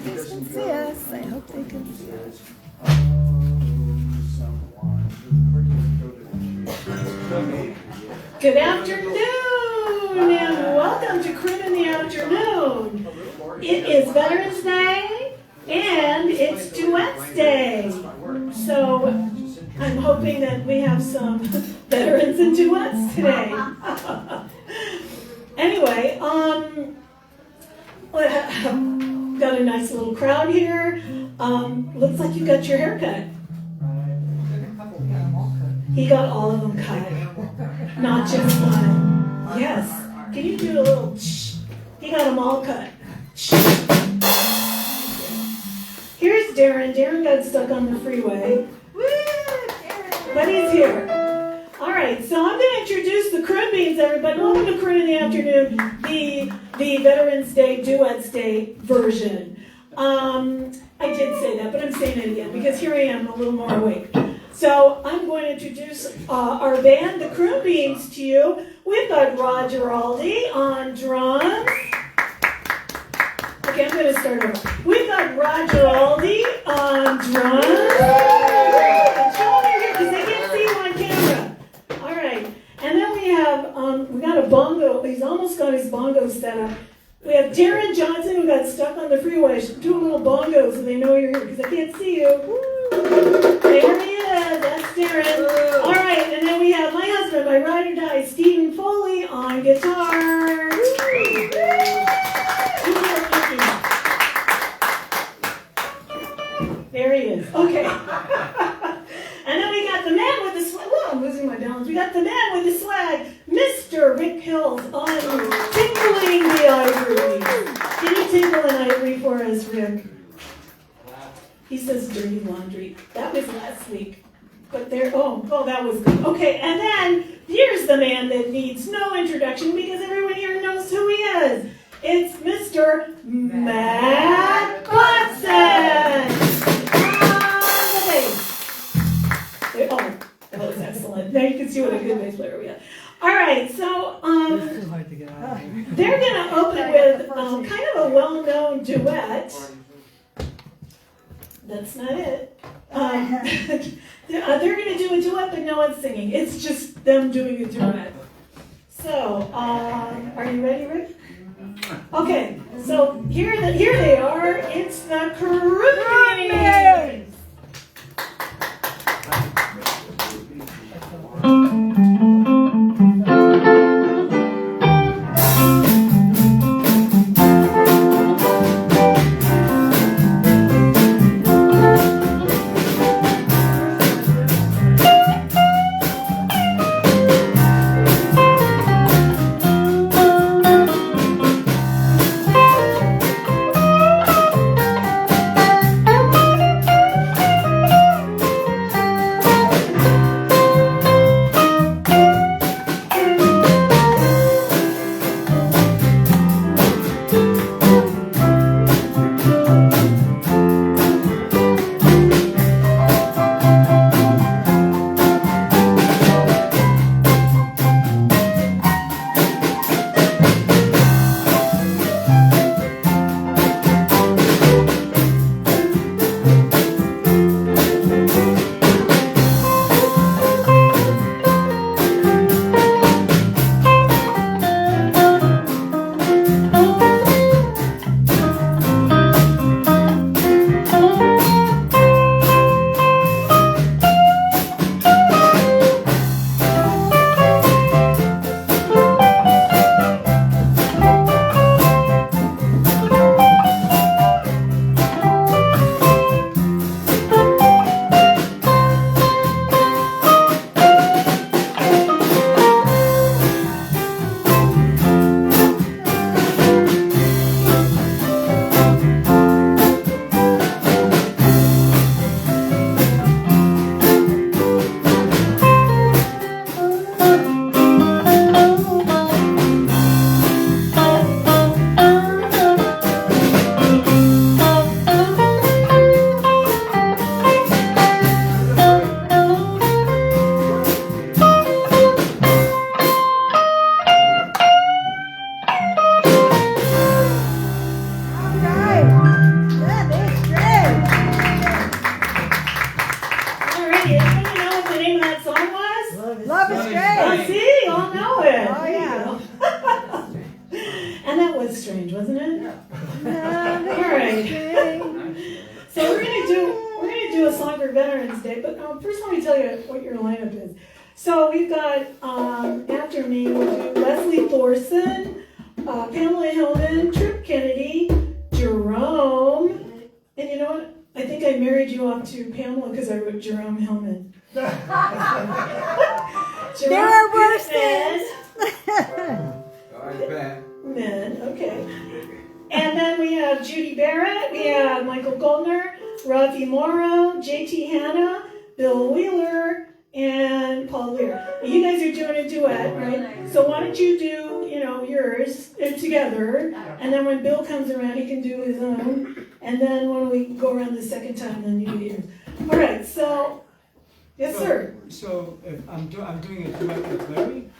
folks can see us. I hope they can see us. Good afternoon and welcome to Croon in the Afternoon. It is Veterans Day and it's Duets Day. So I'm hoping that we have some veterans and duets today. Anyway, got a nice little crowd here. Looks like you got your hair cut. He got all of them cut, not just one. Yes. Can you do a little shh? He got them all cut. Shh. Here's Darren. Darren got stuck on the freeway. Woo! But he's here. All right, so I'm going to introduce the Croonbeams, everybody. Welcome to Croon in the Afternoon, the Veterans Day, Duets Day version. I did say that, but I'm saying it again because here I am, a little more awake. So I'm going to introduce our band, the Croonbeams, to you. We've got Roger Aldi on drums. Okay, I'm going to start over. We've got Roger Aldi on drums. Show them here because they can't see you on camera. All right. And then we have, we got a bongo. He's almost got his bongo set up. We have Darren Johnson who got stuck on the freeway. Do a little bongo so they know you're here because I can't see you. There he is. That's Darren. All right. And then we have my husband, my ride or die, Stephen Foley on guitar. There he is. Okay. And then we got the man with the swag. Whoa, I'm losing my balance. We got the man with the swag, Mr. Rick Hills on tinkling the ivory. Can you tinkle an ivory for us, Rick? He says dirty laundry. That was last week. But there, oh, that was good. Okay, and then here's the man that needs no introduction because everyone here knows who he is. It's Mr. Matt Bunsen. Oh, that was excellent. Now you can see what a good bass player we have. All right, so they're going to open with kind of a well-known duet. That's not it. They're going to do a duet, but no one's singing. It's just them doing a duet. So, are you ready, Rick? Okay, so here they are. It's the Croonbeams. song for Veterans Day, but first let me tell you what your lineup is. So we've got, after me, we'll do Leslie Thorson, Pamela Hillman, Trip Kennedy, Jerome, and you know what? I think I married you off to Pamela because I wrote Jerome Hillman. There are worse things. Men, okay. And then we have Judy Barrat, we have Michael Goldner, Raffi Mauro, JT Hanna, Bill Wheeler, and Paul Lear. You guys are doing a duet, right? So why don't you do, yours together, and then when Bill comes around, he can do his own, and then when we go around the second time, then you do yours. All right, so, yes, sir. So if I'm doing a duet with Larry.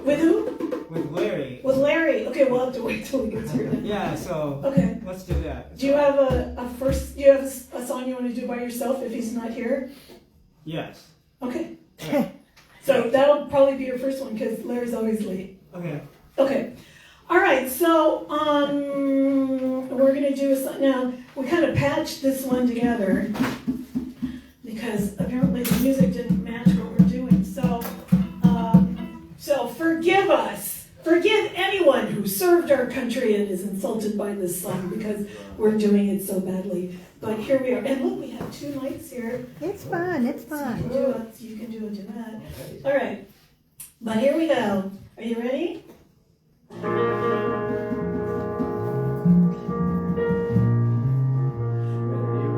With who? With Larry. With Larry. Okay, we'll have to wait till we get through that. Yeah, so okay. Let's do that. Do you have do you have a song you want to do by yourself if he's not here? Yes. Okay. Right. So that'll probably be your first one because Larry's always late. Okay. Okay. All right, so we're going to do a song. Now, we kind of patched this one together because apparently the music didn't match what we're doing. So forgive us. Forgive anyone who served our country and is insulted by this song because we're doing it so badly. But here we are. And look, we have 2 lights here. It's fun. It's fun. So you can do a duet. All right. But here we go. Are you ready?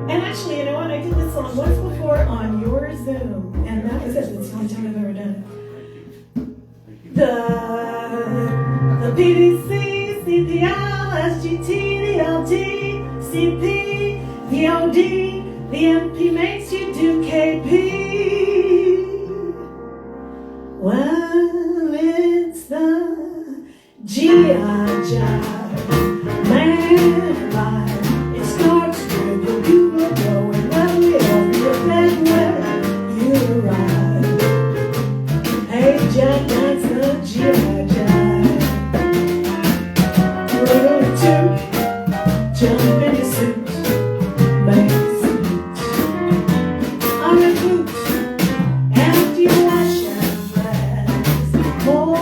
And actually, you know what? I did this song once before on your Zoom, and that was it. That's the only time I've ever done it. The BBC, CPL, SGT, the LT, CP, the OD, the MP makes you do KP. Well, it's the G.I. Jive, man alive. It starts with the bugle blowing lovely over your bed when you arrive. Hey Jack, that's the G.I. Jive. We're going to jump in your suit, make some heat. I'm a boot, after you wash and dress, more or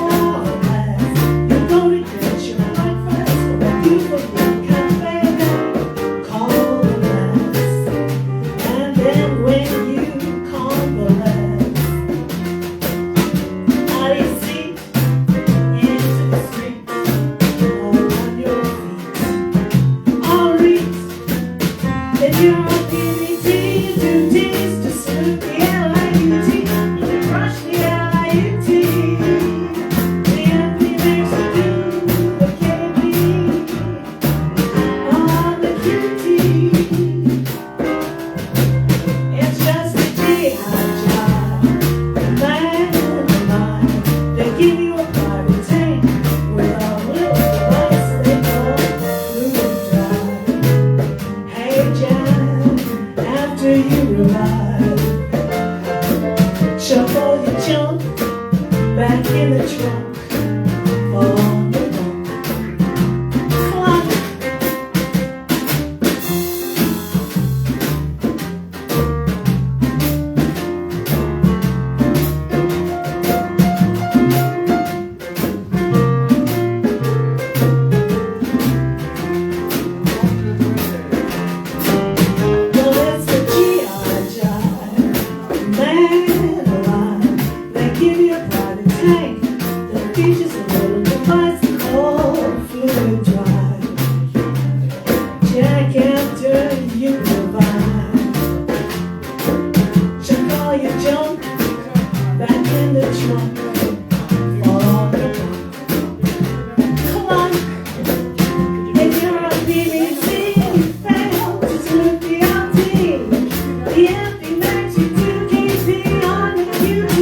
less. You're going to get your breakfast from a beautiful blue cafe called the Vance. And then when you convalesce, out of your seat, into the street, all on your feet. All reach, then you're on PVT, 2 T's to salute the L-I-U-T, and then crush the L-I-U-T. The MP makes you do the KB on the QT. It's just a G.I. Jive, man alive. They give you a private tank with a little device they call fluid drive. Hey Jack, after you revive, shuffle your junk back in the trunk on the bunk. Clock. Well, it's the G.I. Jive, man alive. They give you a private tank that features a little device called fluid drive. Jack, after you revive, chuck all your junk back in the trunk on the bunk. Come on. If you're on BBC, you fail to salute the LT. The MP makes you do KP on the QT.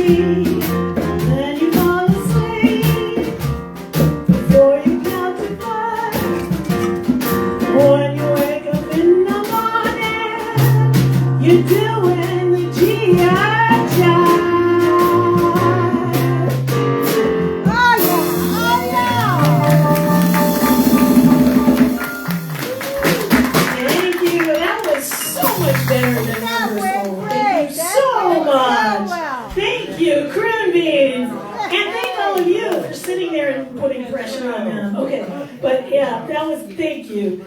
Then you fall asleep before you count to 5. When you wake up in the morning, you're doing the G.I. Jive. Oh yeah. Thank you. That was so much better than That rehearsal. went putting pressure on them. Okay, but yeah, that was, thank you.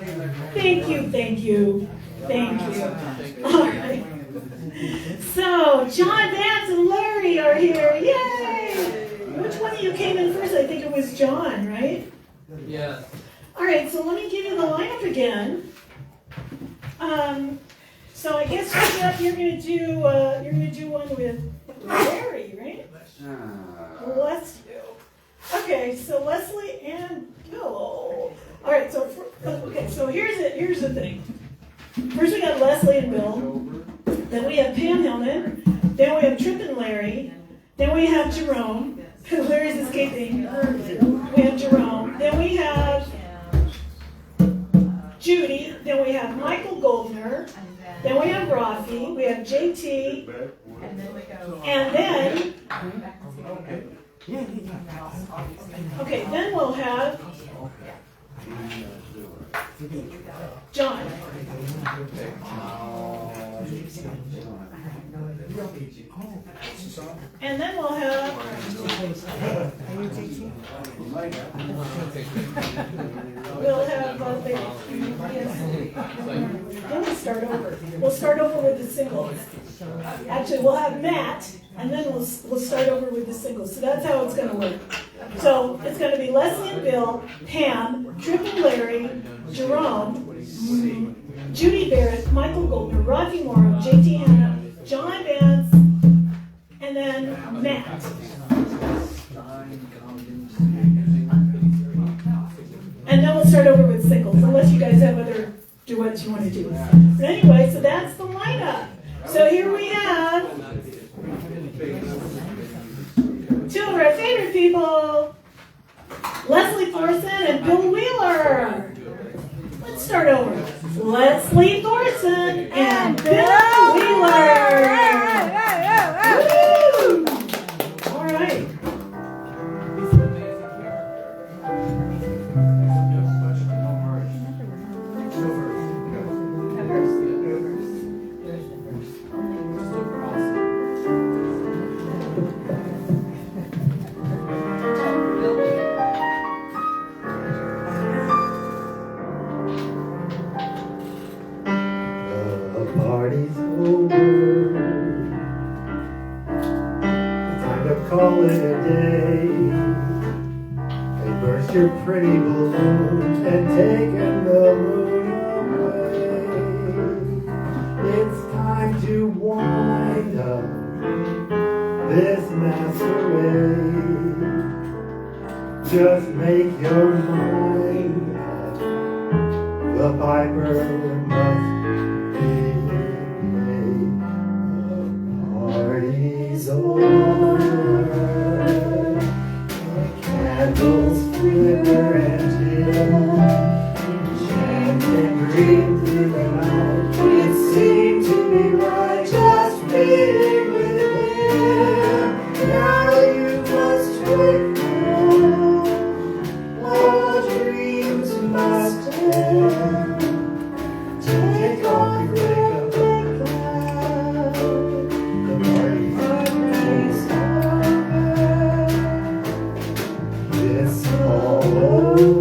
Thank you, thank you, thank you. All right. So, John, Vance, and Larry are here. Yay! Which one of you came in first? I think it was John, right? Yes. All right, so let me give you the lineup again. So I guess first up you're gonna do one with Larry, right? Let's do. Okay, so Leslie and Bill. All right, so here's the thing. First we got Leslie and Bill. Then we have Pam Hillman. Then we have Trip and Larry. Then we have Jerome. Larry's escaping. We have Jerome. Then we have Judy. Then we have Michael Goldner. Then we have Raffi. We have JT. And then, okay, then we'll have John. And then we'll have then we'll start over. We'll start over with the singles. Actually, we'll have Matt, and then we'll start over with the singles. So that's how it's going to work. So it's going to be Leslie and Bill, Pam, Trip and Larry, Jerome, Judy Barrat, Michael Goldner, Raffi Mauro, JT Hanna, John Vance, and then Matt. And then we'll start over with singles, unless you guys have other duets you want to do. But anyway, so that's the lineup. So here we have two of our favorite people, Leslie Thorson and Bill Wheeler. Let's start over. Leslie Thorson and Bill Wheeler. Woo! All right. Call it a day. They burst your pretty balloons and taken the moon away. It's time to wind up this masquerade. Just make your mind up. The piper must be paid. The party's over. Candles flicker and dim, chant and breathe through the night. It seemed to be right just being with him. Now you must wake up, all dreams must end. Take off your makeup, the party's over. It's all over.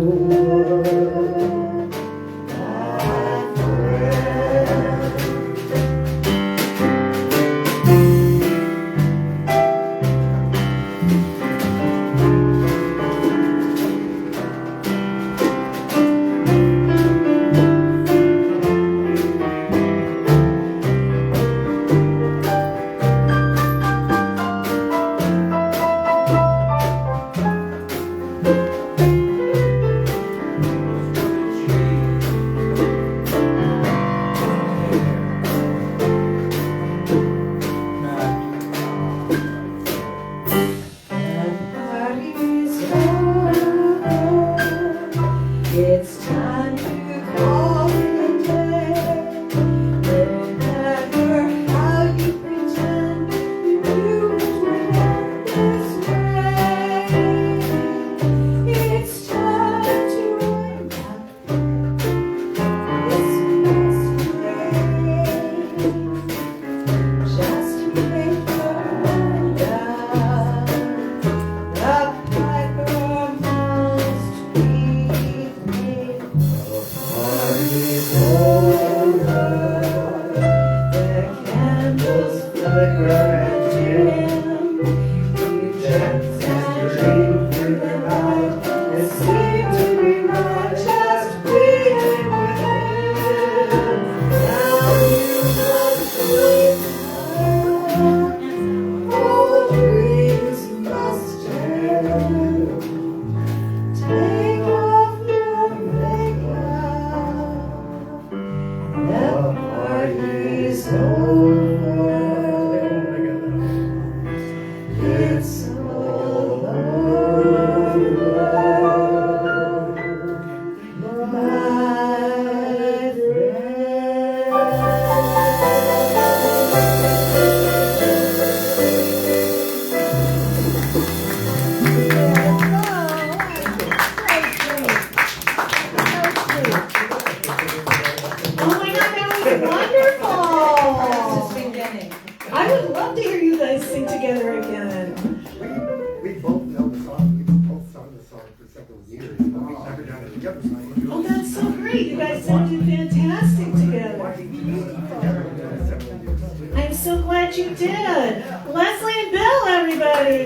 you did. Leslie and Bill, everybody.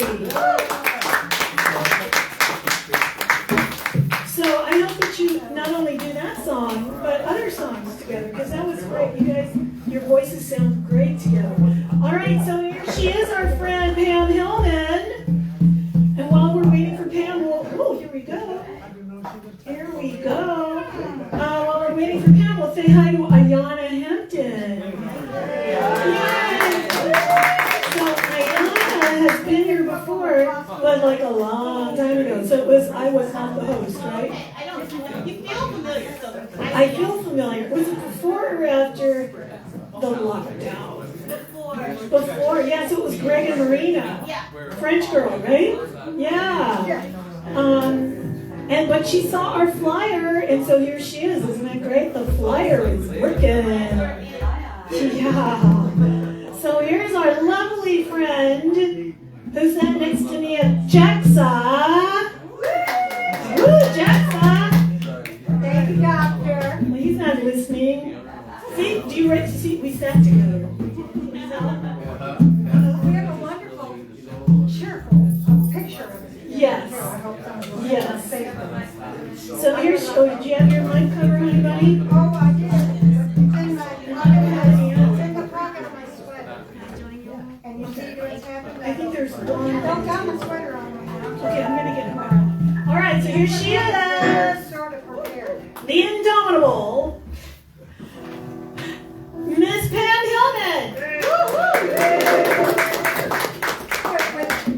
So I hope that you not only do that song, but other songs together, because that was great. You guys, your voices sound great together. All right, so here she is, our friend Pam Hillman. And while we're waiting for Pam, here we go. Here we go. While we're waiting for Pam, we'll say hi to Ayana Hampton. Yay! So Ayana has been here before, but like a long time ago. So I was not the host, right? You feel familiar, so I feel familiar. Was it before or after the lockdown? Before, yeah, so it was Greg and Marina. French girl, right? Yeah. But she saw our flyer, and so here she is. Isn't that great? The flyer is working. Yeah. So here's our lovely friend who sat next to me at JAXA. Woo, JAXA. Thank you, doctor. Well, he's not listening. See, do you right to see? We sat together. We have a wonderful, cheerful picture of it. Yes. I hope someone Yes. will save them. So here's, did you have your mic cover, honey? Oh, I did. It's in the pocket of my sweater. And you see what's happened? I think there's one. Don't got my sweater on right now. Okay, I'm gonna get it back. All right, so here she is, Sort of prepared. the indomitable Miss Pam Hillman.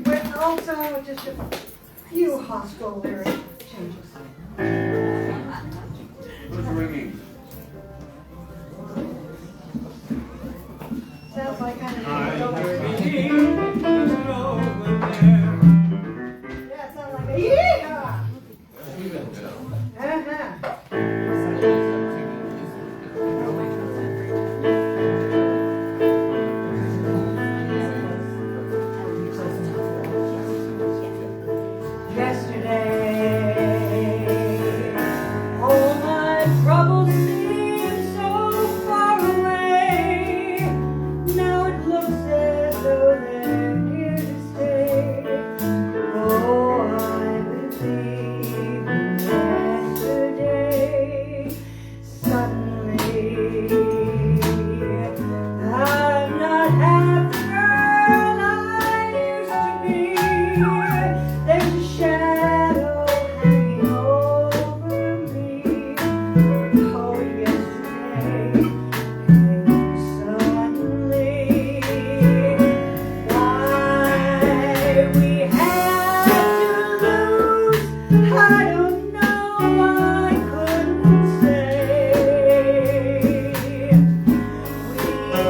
With also just a few hostile lyric changes. Who's ringing? Sounds like kind of. Yeah, it sounds like a yeehaw. Yesterday, all my troubles seem so far away. Now it looks as though they're here to stay. Oh, I believe in yesterday. Suddenly, I'm not half the girl I used to be. There's a shadow hanging over me. Oh, yesterday came suddenly. Why we had to lose, I don't know. I couldn't say. We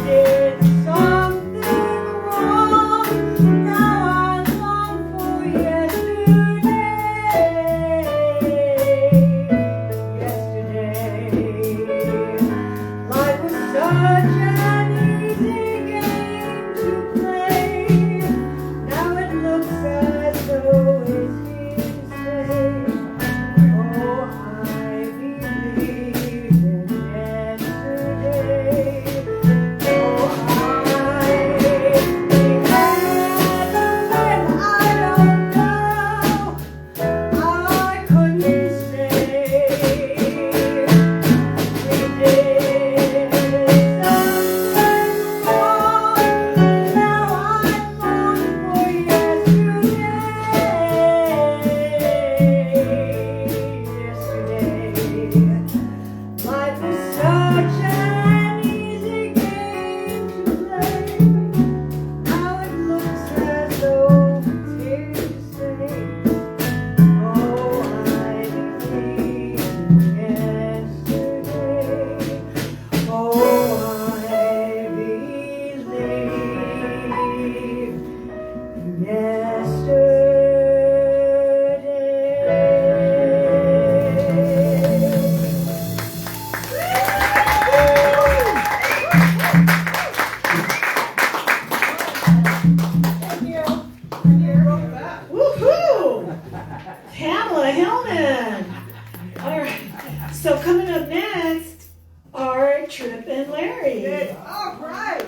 did something wrong. Now I long for yesterday. Life was such an easy game to play. Now it looks as though it's here to stay. Oh, I believe in yesterday. Oh, I couldn't say. We did something wrong. Now I long for yesterday. Life was such an easy game to play. Now it looks as though it's here to stay. Oh, I believe in yesterday. Oh, I believe in yesterday. Woohoo! Pamela Hillman. All right. So coming up next are Trip and Larry. All right.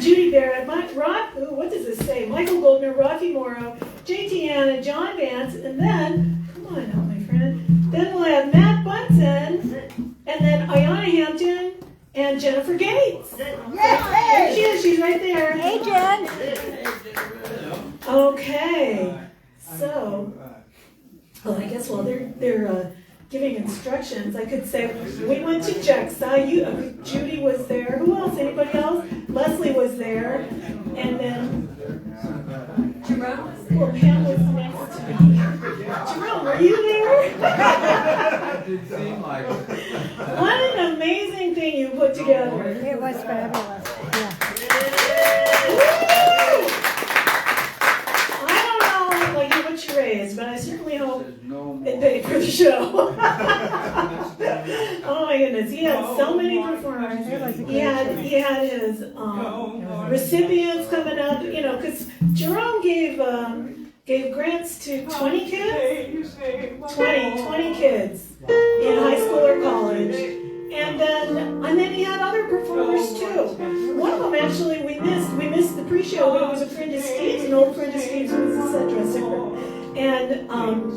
Judy Barrat, what does this say? Michael Goldner, Raffi, Mauro, JT Hanna, John Vance, and then, come on now, my friend. Then we'll have Matt Bunsen, and then Ayana Hampton, and Jennifer Gates. There she is, she's right there. Hey, Jen. Okay, so, well, I guess while they're giving instructions, I could say, we went to JEXA, Judy was there, who else, anybody else? Leslie was there, and then, Jerome? Well, Pam was next to me. Jerome, were you there? It seemed like it. What an amazing thing you put together. It was fabulous. Yeah. I don't know like how much you raised, but I certainly hope There's no it more. paid for the show. Oh my goodness, he had so many performers. It was a He had his recipients coming up, you know, because Jerome gave grants to 20 kids, 20 kids in high school or college. And then he had other performers too. One of them actually we missed the pre-show, but it was a friend of Steve's, an old friend of Steve's who was a set dresser, and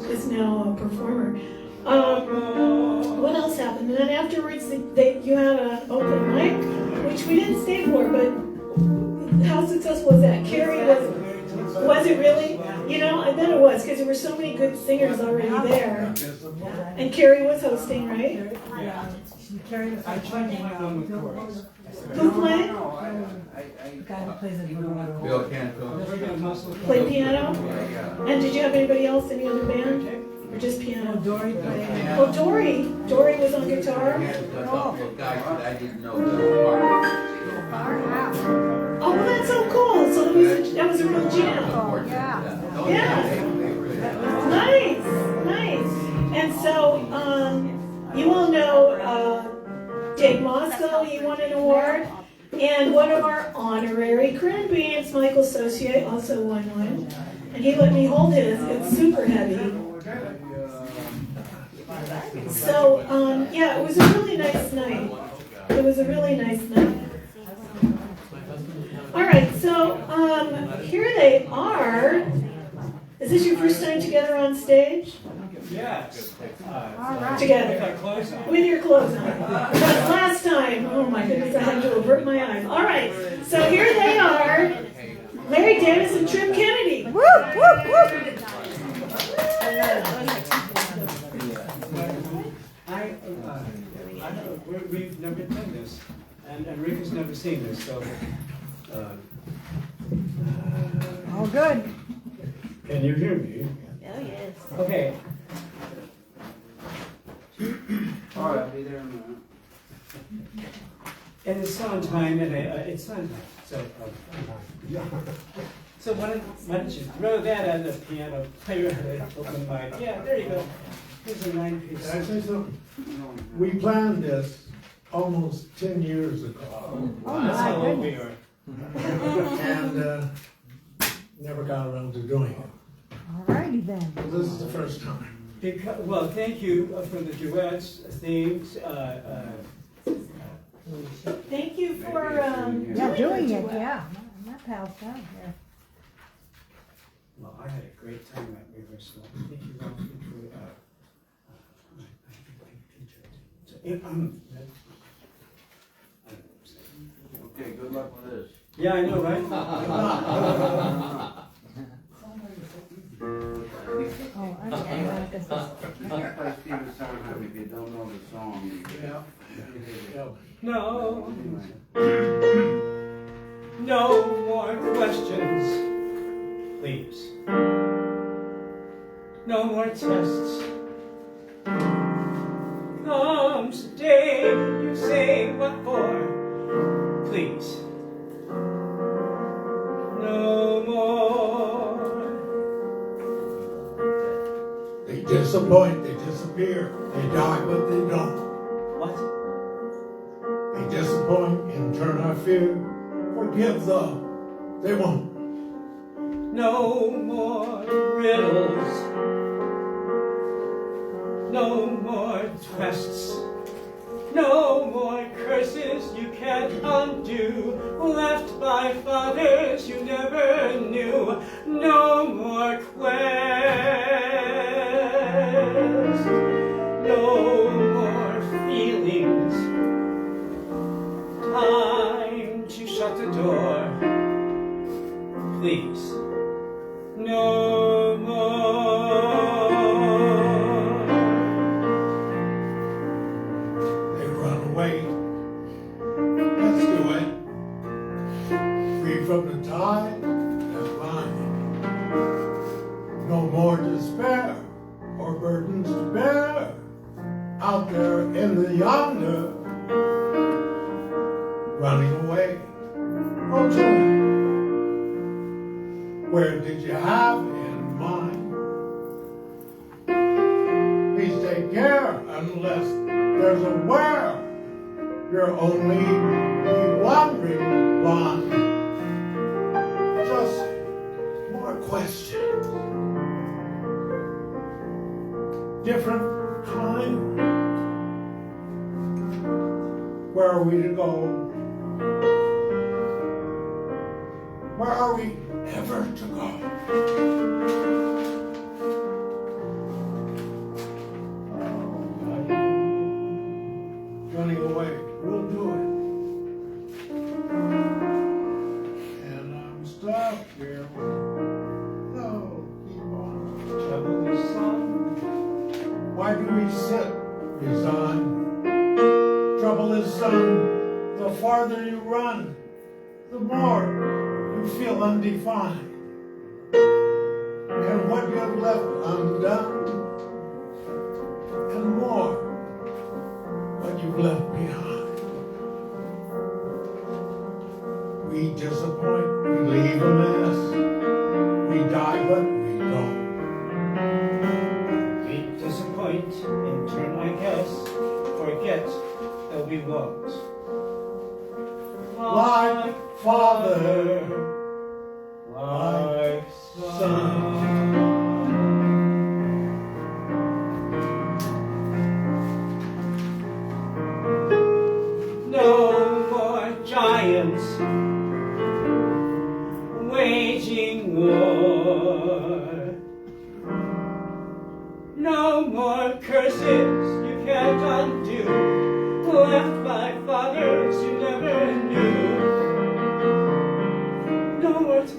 is now a performer. What else happened? And then afterwards, you had an open mic, which we didn't stay for, but how successful was that? Carrie was it really? You know, I bet it was, because there were so many good singers already there. And Carrie was hosting, right? She carried us. I tried to find one with chords. Who played? The guy who plays it. Bill Canfield. Played piano? Yeah. And did you have anybody else, any other band? Or just piano? Dory played. Oh, Dory. Dory was on guitar. A couple of guys that I didn't know. Oh, well, that's so cool. So that was a real jam. Yeah. Nice. And so, you all know Dave Moscow, he won an award. And one of our honorary Croonbeams, Michael Saucier, also won one. And he let me hold his. It's super heavy. So, yeah, it was a really nice night. It was a really nice night. All right, so here they are. Is this your first time together on stage? Yes. Together. With your clothes on. Because last time, oh my goodness, I had to avert my eyes. All right, so here they are. Larry Davis and Trim Kennedy. Woo, woo, woo. We've never done this, and Rick has never seen this, so. All good. Can you hear me? Oh, yes. Okay. All right, I'll be there in a minute. And it's Sondheim, and it's Sondheim. So why don't you throw that on the piano player, open mic? Yeah, there you go. Here's a 9-piece. Can I say something? We planned this almost 10 years ago. That's how old we are. And never got around to doing it. All righty then. Well, this is the first time. Because, well, thank you for the duets, themes. Thank you for Yeah, doing it, yeah. My pal's down here. Well, I had a great time at rehearsal. Thank you, Raffi, for Okay, good luck with this. yeah, I know, right? Oh, I don't know. Play Stephen Sondheim if you don't know the song. No. No more questions, please. No more tests. Comes the day you say what for, please. No more. They disappoint, they disappear. They die, but they don't. What? They disappoint and turn our fear. Forgive though, they won't. No more riddles. No more tests. No more curses you can't undo, left by fathers you never knew. No more quest, no more feelings. Time to shut the door, please. No more. They run away. Let's do it. Free from the tide and line. No more despair or burdens to bear. Out there in the yonder, running away. Oh, Joey, where did you have in mind? Please take care unless there's a where. You're only the wandering one. Just more questions. Different kind. Where are we to go? Where are we ever to go? Running away, we'll do it. And I'm stuck here. No, keep on. Trouble is son. Why do we sit resigned? Trouble is, son, the farther you run, the more you feel undefined. And what you have left undone, and more, what you've left behind. We disappoint, we leave a mess, we die but we don't. We disappoint, in turn I guess, forget that we won't. Like father, like son. No more giants waging war. No more curses you can't undo, left by fathers you never knew. No more of the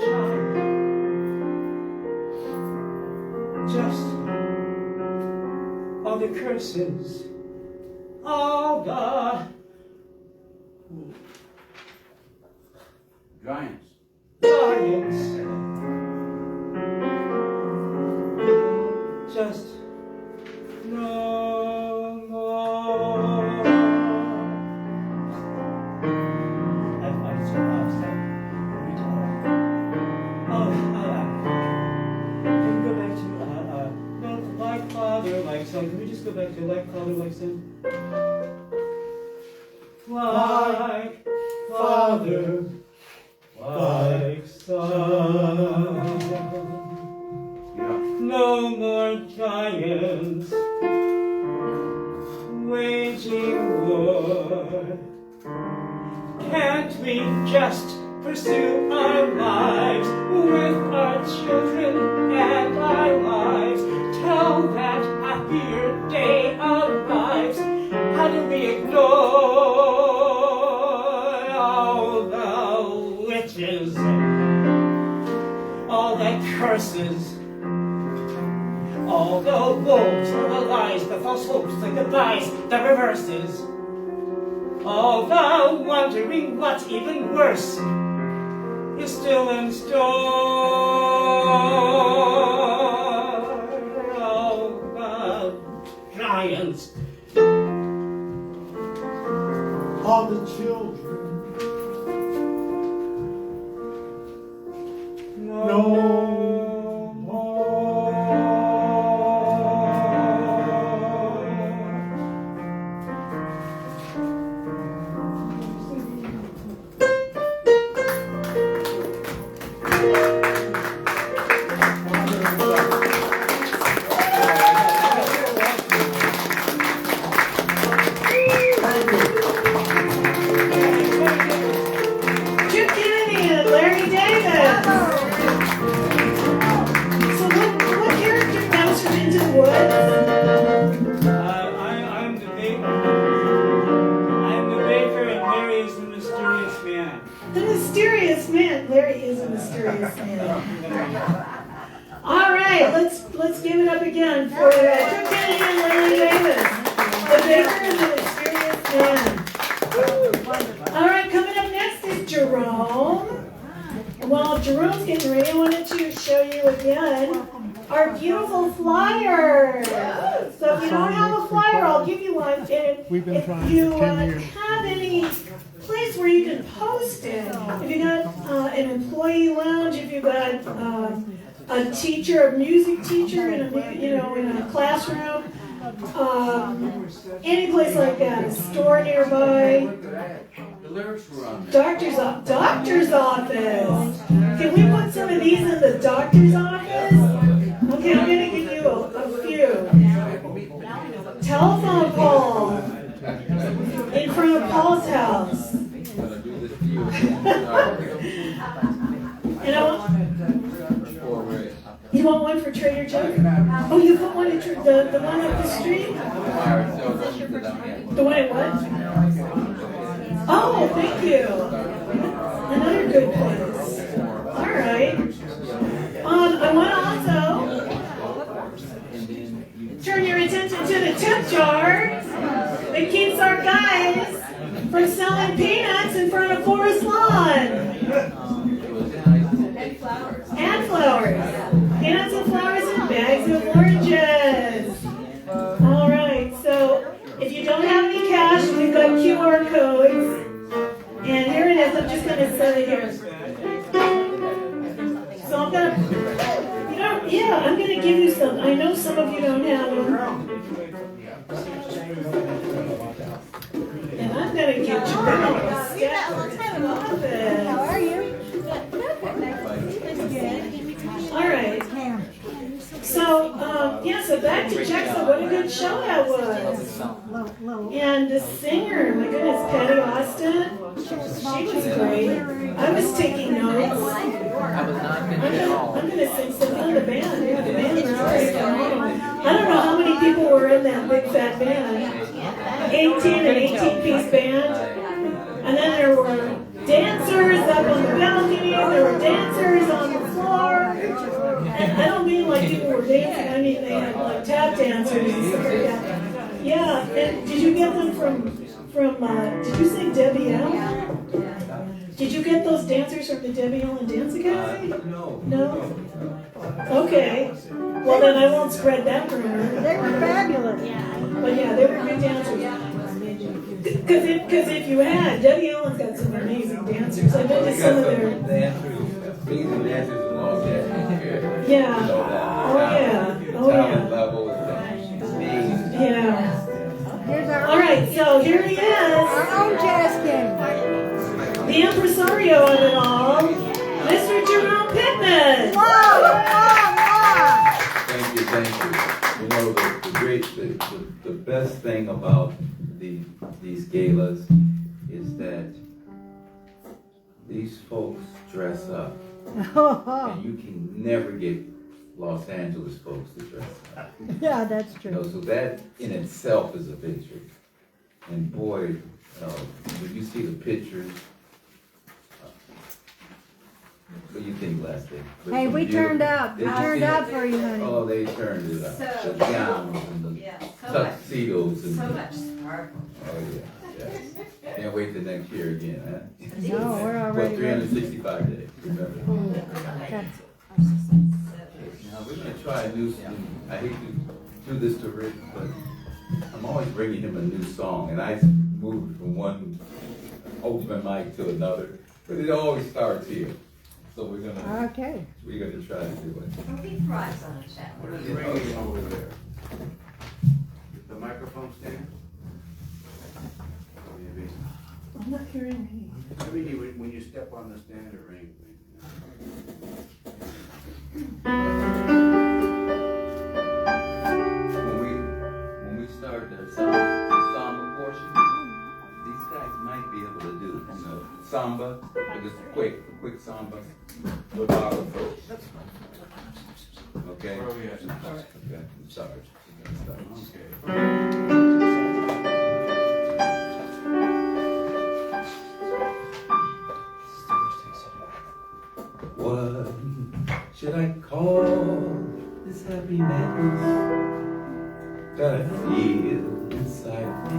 child, just all the curses, all the Giants. giants. Just no more. I'm so upset. Can we go back to no, like father, like son? Can we just go back to like father, like son? Like father, like son. No more giants waging war. Can't we just pursue our lives with our children and our lives? Till that happier day arrives, how do we ignore all the witches, all the curses, all the wolves, all the lies, the false hopes, the goodbyes, the reverses, all the wondering what's even worse is still in store. All the giants, all the children. No more. All right, let's give it up again for Tim Kennedy and Lily Davis. The baker is an experienced man. All right, coming up next is Jerome. While Jerome's getting ready, I wanted to show you again our beautiful flyer. So if you don't have a flyer, I'll give you one. And We've been if trying you for 10 years. have any place where you can post it, if you got an employee lounge, if you got a teacher, a music teacher in a in a classroom, any place like that, a store nearby. The lyrics were on there. Doctor's office. Can we put some of these in the doctor's office? Okay, I'm gonna give you a few. Telephone pole in front of Paul's house. And you want one for Trader Joe's? Oh, you put one at the one up the street? The one at what? Oh, thank you. Another good place. All right. I want to also turn your attention to the tip jar that keeps our guys from selling peanuts in front of Forest Lawn. And flowers. Peanuts and flowers and bags of oranges. All right, so if you don't have any cash, we've got QR codes. And here it is. I'm just going to set it here. So I'm going to, I'm going to give you some. I know some of you don't have them. And I'm going to get you How are you? All right. So, so back to Jackson. What a good show that was. And the singer, my goodness, Patty Austin, she was great. I was taking notes. I'm going to sing some on the band. Yeah, the band was great. I don't know how many people were in that big fat band. 18 and 18-piece band. And then there were dancers up on the balcony. There were dancers on the floor. And I don't mean like people were dancing. I mean they had like tap dancers and stuff like that. Yeah. And did you get them from did you say Debbie Allen? Did you get those dancers from the Debbie Allen Dance Academy? No? Okay. Well, then I won't spread that rumor. They were fabulous. But yeah, they were good dancers. Because if you had, Debbie Allen's got some amazing dancers. I bet you some of their... Yeah. Oh yeah. Yeah. All right, so here he is. Our own jazz king. The impresario of it all, Mr. Jerome Pittman. Thank you. You know, the best thing about these galas is that these folks dress up. And you can never get Los Angeles folks to dress up. Yeah, that's true. You know, so that in itself is a victory. And boy, when you see the pictures, what do you think, Leslie? Hey, we turned out. We turned out for you, honey. Oh, they turned it up. The gowns and the tuxedos and So much sparkle. oh yeah. Can't wait till next year again, huh? No, we're already ready. 365 days. Remember? Okay. Now we're gonna try a new. I hate to do this to Rick, but I'm always bringing him a new song, and I move from one open mic to another, but it always starts here. So we're gonna try to do it. He thrives on a chat. What is ringing over there? The microphone stand? Maybe. I'm not hearing any. Maybe when you step on the stand, it rings. When we start the samba portion, these guys might be able to do, samba, but it's quick samba with Mauro first. Okay? Oh, yes. Okay, I'm sorry. Okay. What I call this happy madness that I feel inside me?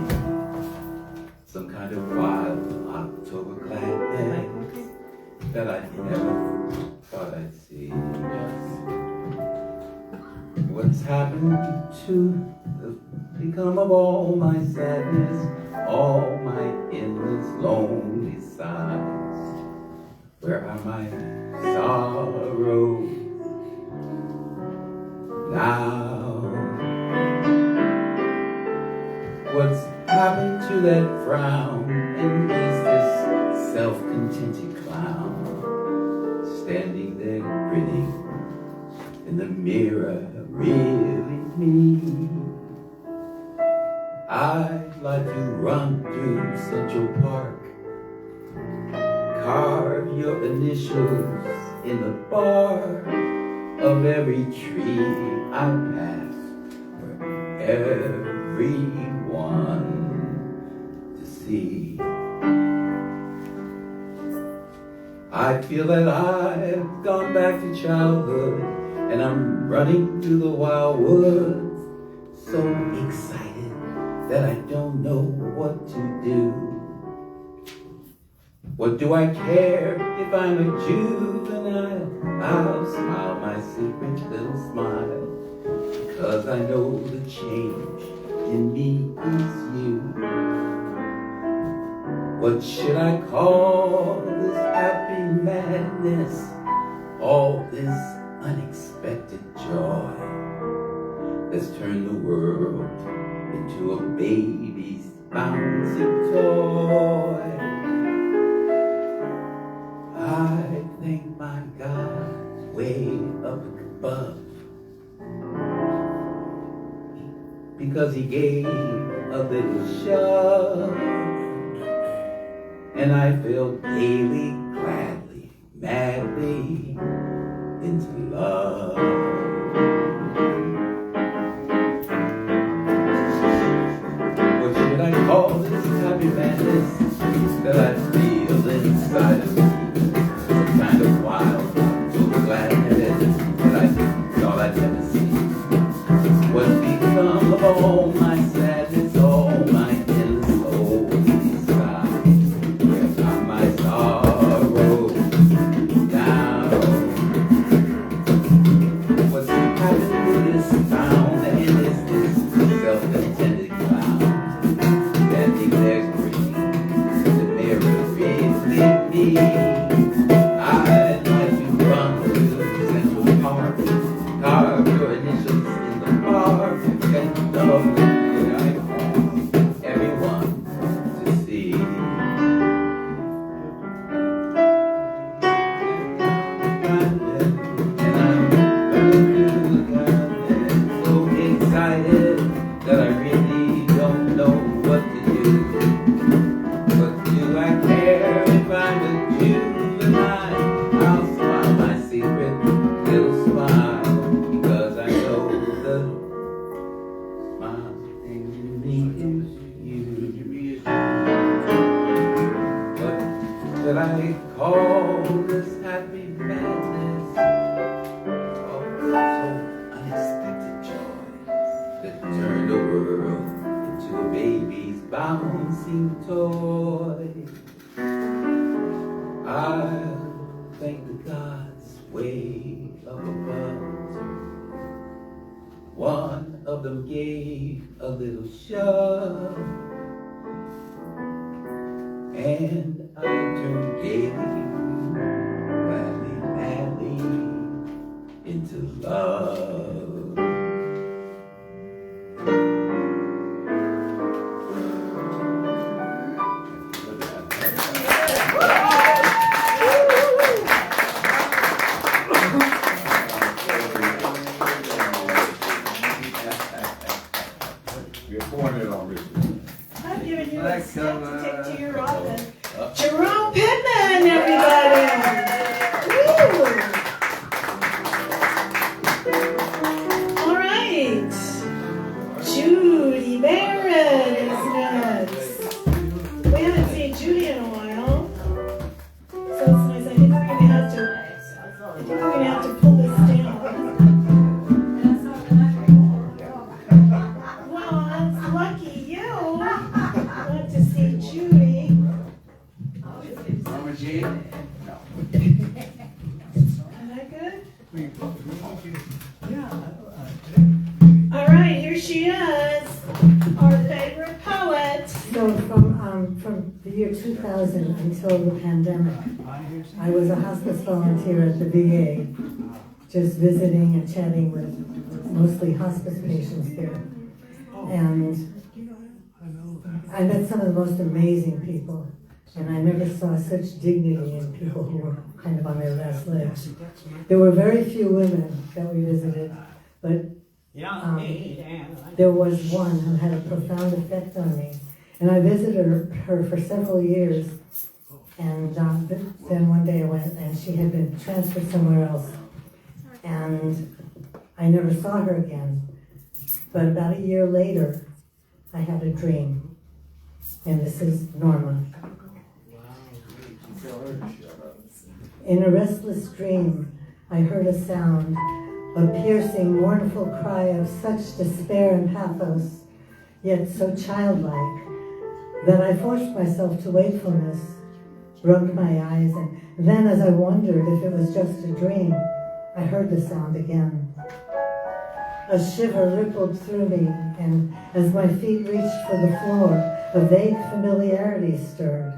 Some kind of wild October gladness that I never thought I'd see. What's happened to the become of all my sadness, all my endless lonely sighs? Where are my sorrows now? What's happened to that frown? And is this self-contented clown standing there grinning in the mirror, really me? I'd like to run through Central Park, carve your initials in the bark of every tree I pass, for everyone to see. I feel that I've gone back to childhood, and I'm running through the wild woods, so excited that I don't know what to do. What do I care if I'm a juvenile? I'll smile my secret little smile, because I know the change in me is you. What should I call this happy madness? All this unexpected joy that's turned the world into a baby's bouncing toy. I thank my God way up above, because he gave a little shove, and I fell gaily, gladly, madly into love. What should I call this happy madness that I feel inside of me? Some kind of wild, so gladness that I thought I'd never see. What's become of all my sadness, all my endless lonely sighs? Where are my sorrows now? What's happened to this town, and is this self-contented clown standing there grinning in the mirror, really me? I'd like to run through Central Park, carve your initials in the park, and love where I want everyone to see. And I'm running through the garden, so excited that I really don't know what to do. What do I care if I'm a juvenile? I'll smile my secret little smile, because I know the smile in me is you. What should I call this happy madness? Oh, so unexpected joy that turned the world into a baby's bouncing toy. I'll thank the gods way up above. One of them gave a little shove, and I turned gaily, gladly, madly into love. We're pouring it on Richard. I've given you a Like snack to take to your office. Uh, Jerome Pittman, everybody! Woo! All right. Judy Barrat is next. We haven't seen Judy in a while. So it's nice. I think we're gonna have to pull this down. year 2000 until the pandemic. I was a hospice volunteer at the VA, just visiting and chatting with mostly hospice patients there. And I met some of the most amazing people, and I never saw such dignity in people who were kind of on their last legs. There were very few women that we visited, but there was one who had a profound effect on me. And I visited her for several years, and then one day I went, and she had been transferred somewhere else, and I never saw her again. But about a year later, I had a dream, and this is Norma. In a restless dream, I heard a sound, a piercing, mournful cry of such despair and pathos, yet so childlike, that I forced myself to wakefulness, rubbed my eyes, and then as I wondered if it was just a dream, I heard the sound again. A shiver rippled through me, and as my feet reached for the floor, a vague familiarity stirred.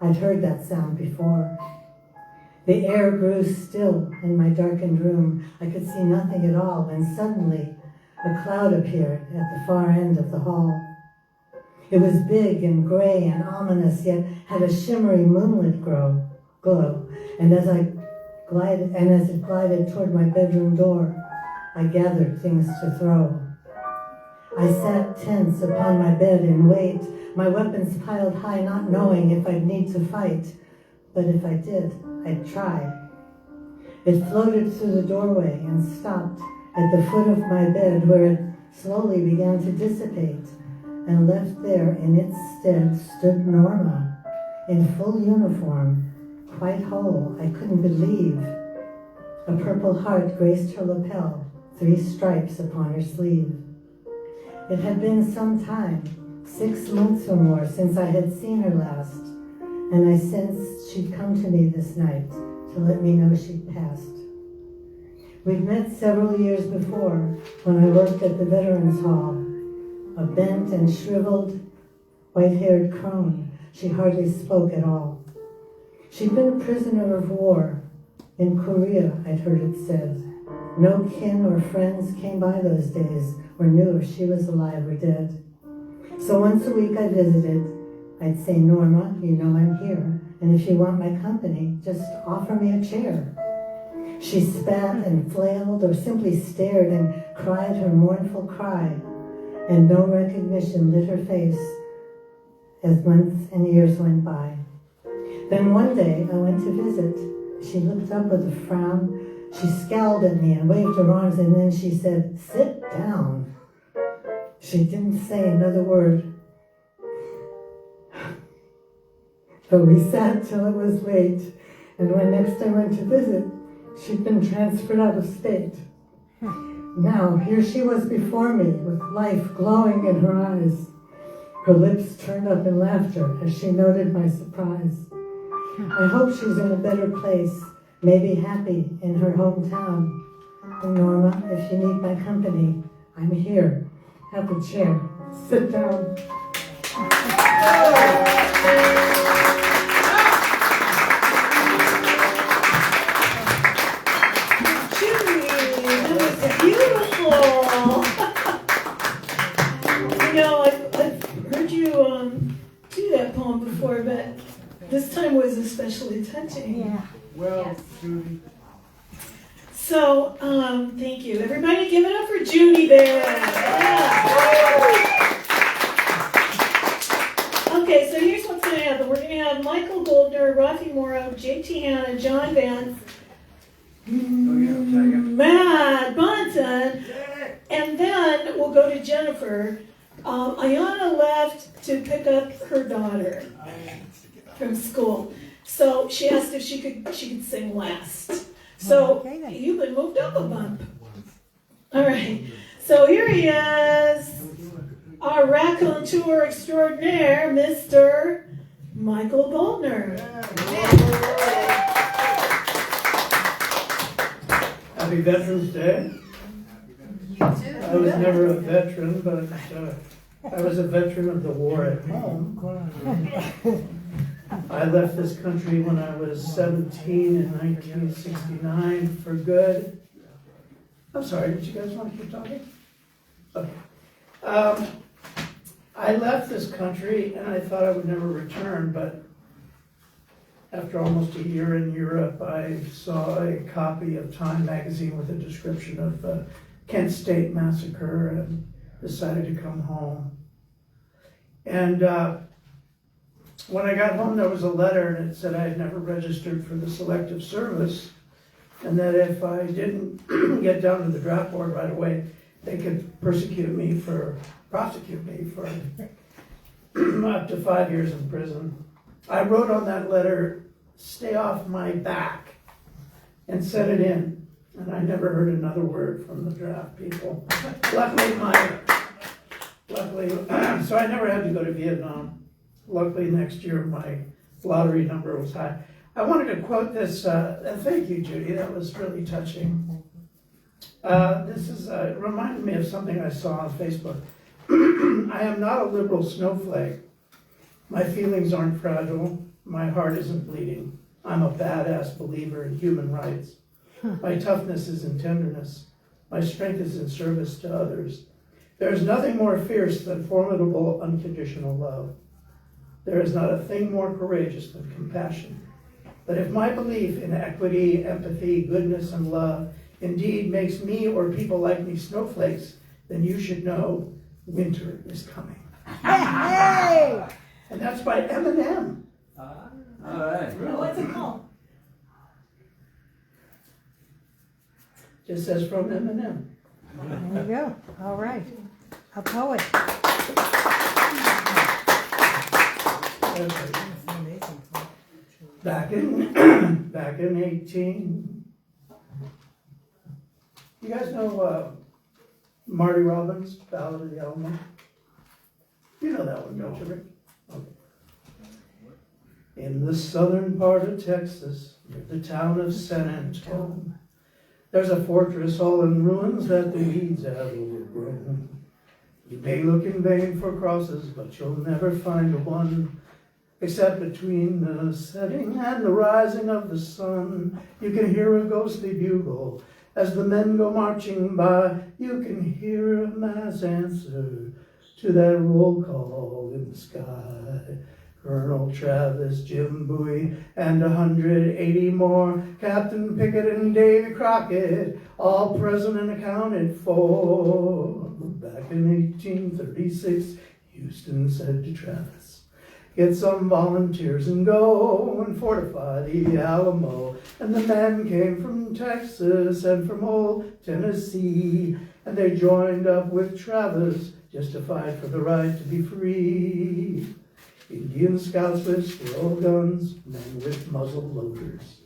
I'd heard that sound before. The air grew still in my darkened room. I could see nothing at all, and suddenly a cloud appeared at the far end of the hall. It was big and gray and ominous, yet had a shimmery moonlit glow. And as it glided toward my bedroom door, I gathered things to throw. I sat tense upon my bed in wait, my weapons piled high, not knowing if I'd need to fight. But if I did, I'd try. It floated through the doorway and stopped at the foot of my bed, where it slowly began to dissipate, and left there in its stead stood Norma, in full uniform, quite whole. I couldn't believe. A purple heart graced her lapel, 3 stripes upon her sleeve. It had been some time, 6 months or more, since I had seen her last, and I sensed she'd come to me this night to let me know she'd passed. We'd met several years before when I worked at the Veterans Hall, a bent and shriveled, white-haired crone. She hardly spoke at all. She'd been a prisoner of war in Korea, I'd heard it said. No kin or friends came by those days or knew if she was alive or dead. So once a week I visited. I'd say, Norma, you know I'm here, and if you want my company, just offer me a chair. She spat and flailed or simply stared and cried her mournful cry, and no recognition lit her face as months and years went by. Then one day I went to visit. She looked up with a frown. She scowled at me and waved her arms, and then she said, "Sit down." She didn't say another word. But we sat till it was late, and when next I went to visit, she'd been transferred out of state. Now, here she was before me, with life glowing in her eyes. Her lips turned up in laughter as she noted my surprise. I hope she's in a better place, maybe happy in her hometown. And Norma, if you need my company, I'm here. Have a chair. Sit down. Beautiful. You know, I've heard you do that poem before, but this time was especially touching. Yeah. Well, Judy. So, thank you. Everybody give it up for Judy Barrat. Yeah. Okay, so here's what's going to happen. We're going to have Michael Goldner, Raffi, Mauro, JT Hanna, John Vance, Matt, Bunsen, and then we'll go to Jennifer. Ayana left to pick up her daughter from school, so she asked if she could sing last. So you've been moved up a bump. All right. So here he is, our raconteur extraordinaire, Mr. Michael Goldner. Happy Veterans Day. I was never a veteran, but I was a veteran of the war at home. I left this country when I was 17 in 1969 for good. I'm sorry, did you guys want to keep talking? Okay. I left this country and I thought I would never return, but after almost a year in Europe, I saw a copy of Time magazine with a description of the Kent State massacre and decided to come home. And when I got home, there was a letter and it said I had never registered for the Selective Service and that if I didn't get down to the draft board right away, they could prosecute me for up to 5 years in prison. I wrote on that letter, "Stay off my back," and sent it in. And I never heard another word from the draft people. Luckily, so I never had to go to Vietnam. Luckily, next year my lottery number was high. I wanted to quote this, and thank you, Judy, that was really touching. It reminded me of something I saw on Facebook. I am not a liberal snowflake. My feelings aren't fragile. My heart isn't bleeding. I'm a badass believer in human rights. My toughness is in tenderness. My strength is in service to others. There is nothing more fierce than formidable, unconditional love. There is not a thing more courageous than compassion. But if my belief in equity, empathy, goodness, and love indeed makes me or people like me snowflakes, then you should know winter is coming. Hey! And that's by Eminem. All right. What's it called? Just says from Eminem. There you go. All right. A poet. Back in 18. You guys know Marty Robbins' Ballad of the Alamo? You know that one, don't you, Rick? Okay. In the southern part of Texas, near the town of San Antonio, there's a fortress all in ruins that the weeds have overgrown. You may look in vain for crosses, but you'll never find one, except between the setting and the rising of the sun. You can hear a ghostly bugle as the men go marching by. You can hear a mass answer to that roll call in the sky. Colonel Travis, Jim Bowie, and 180 more, Captain Pickett and Davy Crockett, all present and accounted for. Back in 1836, Houston said to Travis, "Get some volunteers and go and fortify the Alamo." And the men came from Texas and from old Tennessee, and they joined up with Travis just to fight for the right to be free. Indian scouts with squirrel guns, men with muzzle loaders,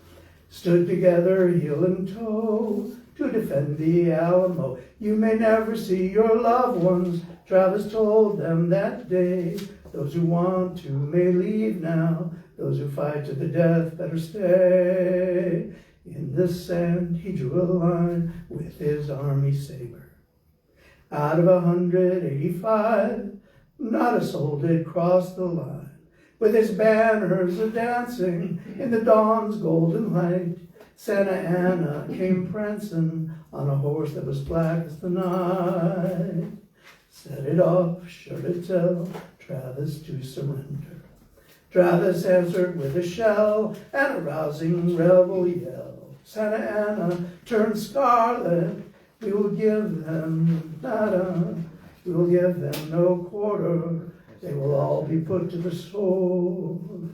stood together heel and toe to defend the Alamo. You may never see your loved ones, Travis told them that day. Those who want to may leave now. Those who fight to the death better stay. In the sand he drew a line with his army saber. Out of 185, not a soul did cross the line. With his banners a-dancing in the dawn's golden light, Santa Anna came prancing on a horse that was black as the night. Set it off, sure to tell Travis to surrender. Travis answered with a shell and a rousing rebel yell. Santa Anna turned scarlet. We will give them nada. We will give them no quarter. They will all be put to the sword.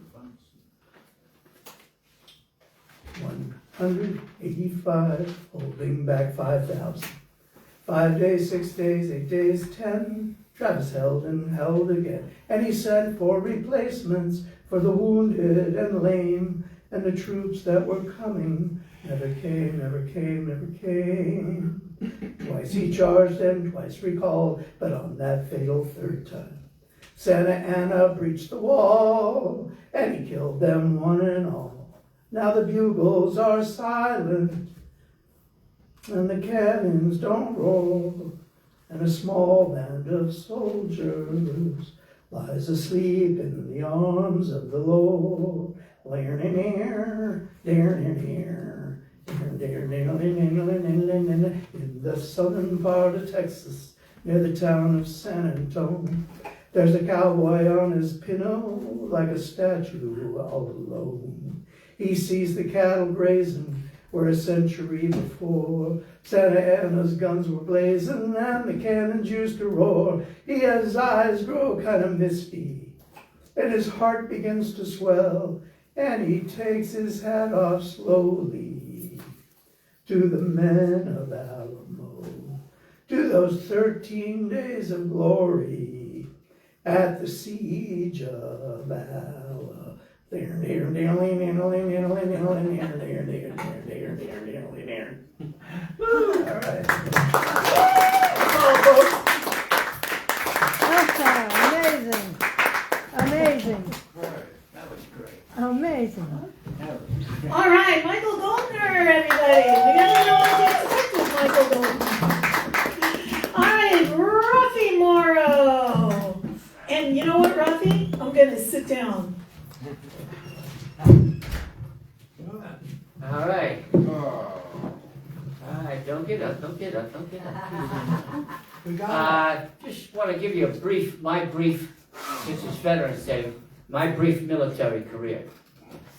185, holding back 5,000. 5 days, 6 days, 8 days, 10. Travis held and held again. And he sent for replacements for the wounded and lame. And the troops that were coming never came, never came, never came. Twice he charged and twice recalled, but on that fatal third time, Santa Anna breached the wall, and he killed them one and all. Now the bugles are silent, and the cannons don't roll, and a small band of soldiers lies asleep in the arms of the Lord. In the southern part of Texas, near the town of San Antonio, there's a cowboy on his pinto, like a statue all alone. He sees the cattle grazing where a century before Santa Anna's guns were blazing and the cannons used to roar. His eyes grow kind of misty and his heart begins to swell, and he takes his hat off slowly to the men of Alamo, to those 13 days of glory at the siege of Alamo. All right. Amazing. Amazing. That was great. Amazing. All right, Michael Goldner, everybody. We gotta know what to expect with Michael Goldner. All right, Raffi Mauro. And you know what, Raffi? I'm gonna sit down. All right. All right, don't get up. Just want to give you my brief, since it's Veterans Day, my brief military career.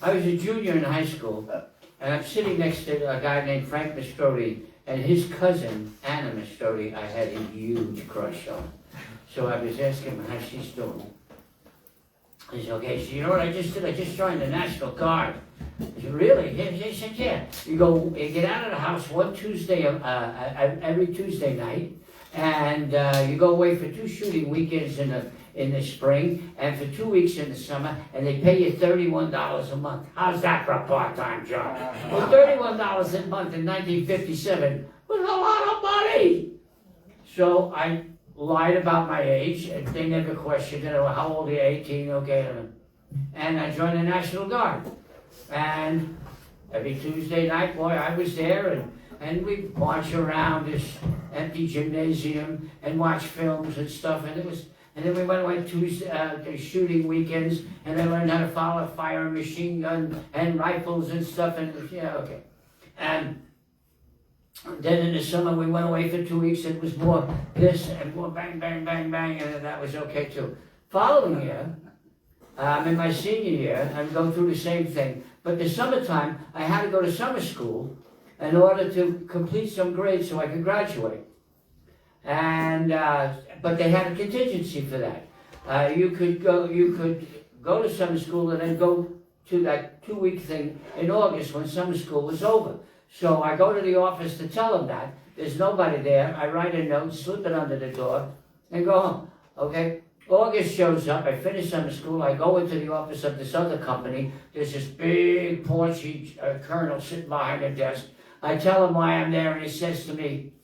I was a junior in high school, and I'm sitting next to a guy named Frank Mastrodi, and his cousin, Anna Mastrodi, I had a huge crush on. So I was asking him how she's doing. He said, okay, so you know what I just did? I just joined the National Guard. I said, really? He said, yeah. You get out of the house one Tuesday, every Tuesday night, and you go away for 2 shooting weekends in the spring, and for 2 weeks in the summer, and they pay you $31 a month. How's that for a part-time job? Well, $31 a month in 1957 was a lot of money. So I lied about my age, and they never questioned it. How old are you? 18, okay. And I joined the National Guard. And every Tuesday night, boy, I was there, and we'd march around this empty gymnasium and watch films and stuff. And then we went away to shooting weekends, and I learned how to fire a machine gun and rifles and stuff. And yeah, okay. And then in the summer, we went away for 2 weeks. It was more this and more bang, bang, bang, bang, and that was okay too. Following year, in my senior year, I'm going through the same thing. But the summertime, I had to go to summer school in order to complete some grades so I could graduate. And but they had a contingency for that. You could go to summer school and then go to that 2-week thing in August when summer school was over. So I go to the office to tell them that. There's nobody there. I write a note, slip it under the door, and go home. Okay? August shows up. I finish summer school. I go into the office of this other company. There's this big, paunchy colonel sitting behind a desk. I tell him why I'm there, and he says to me,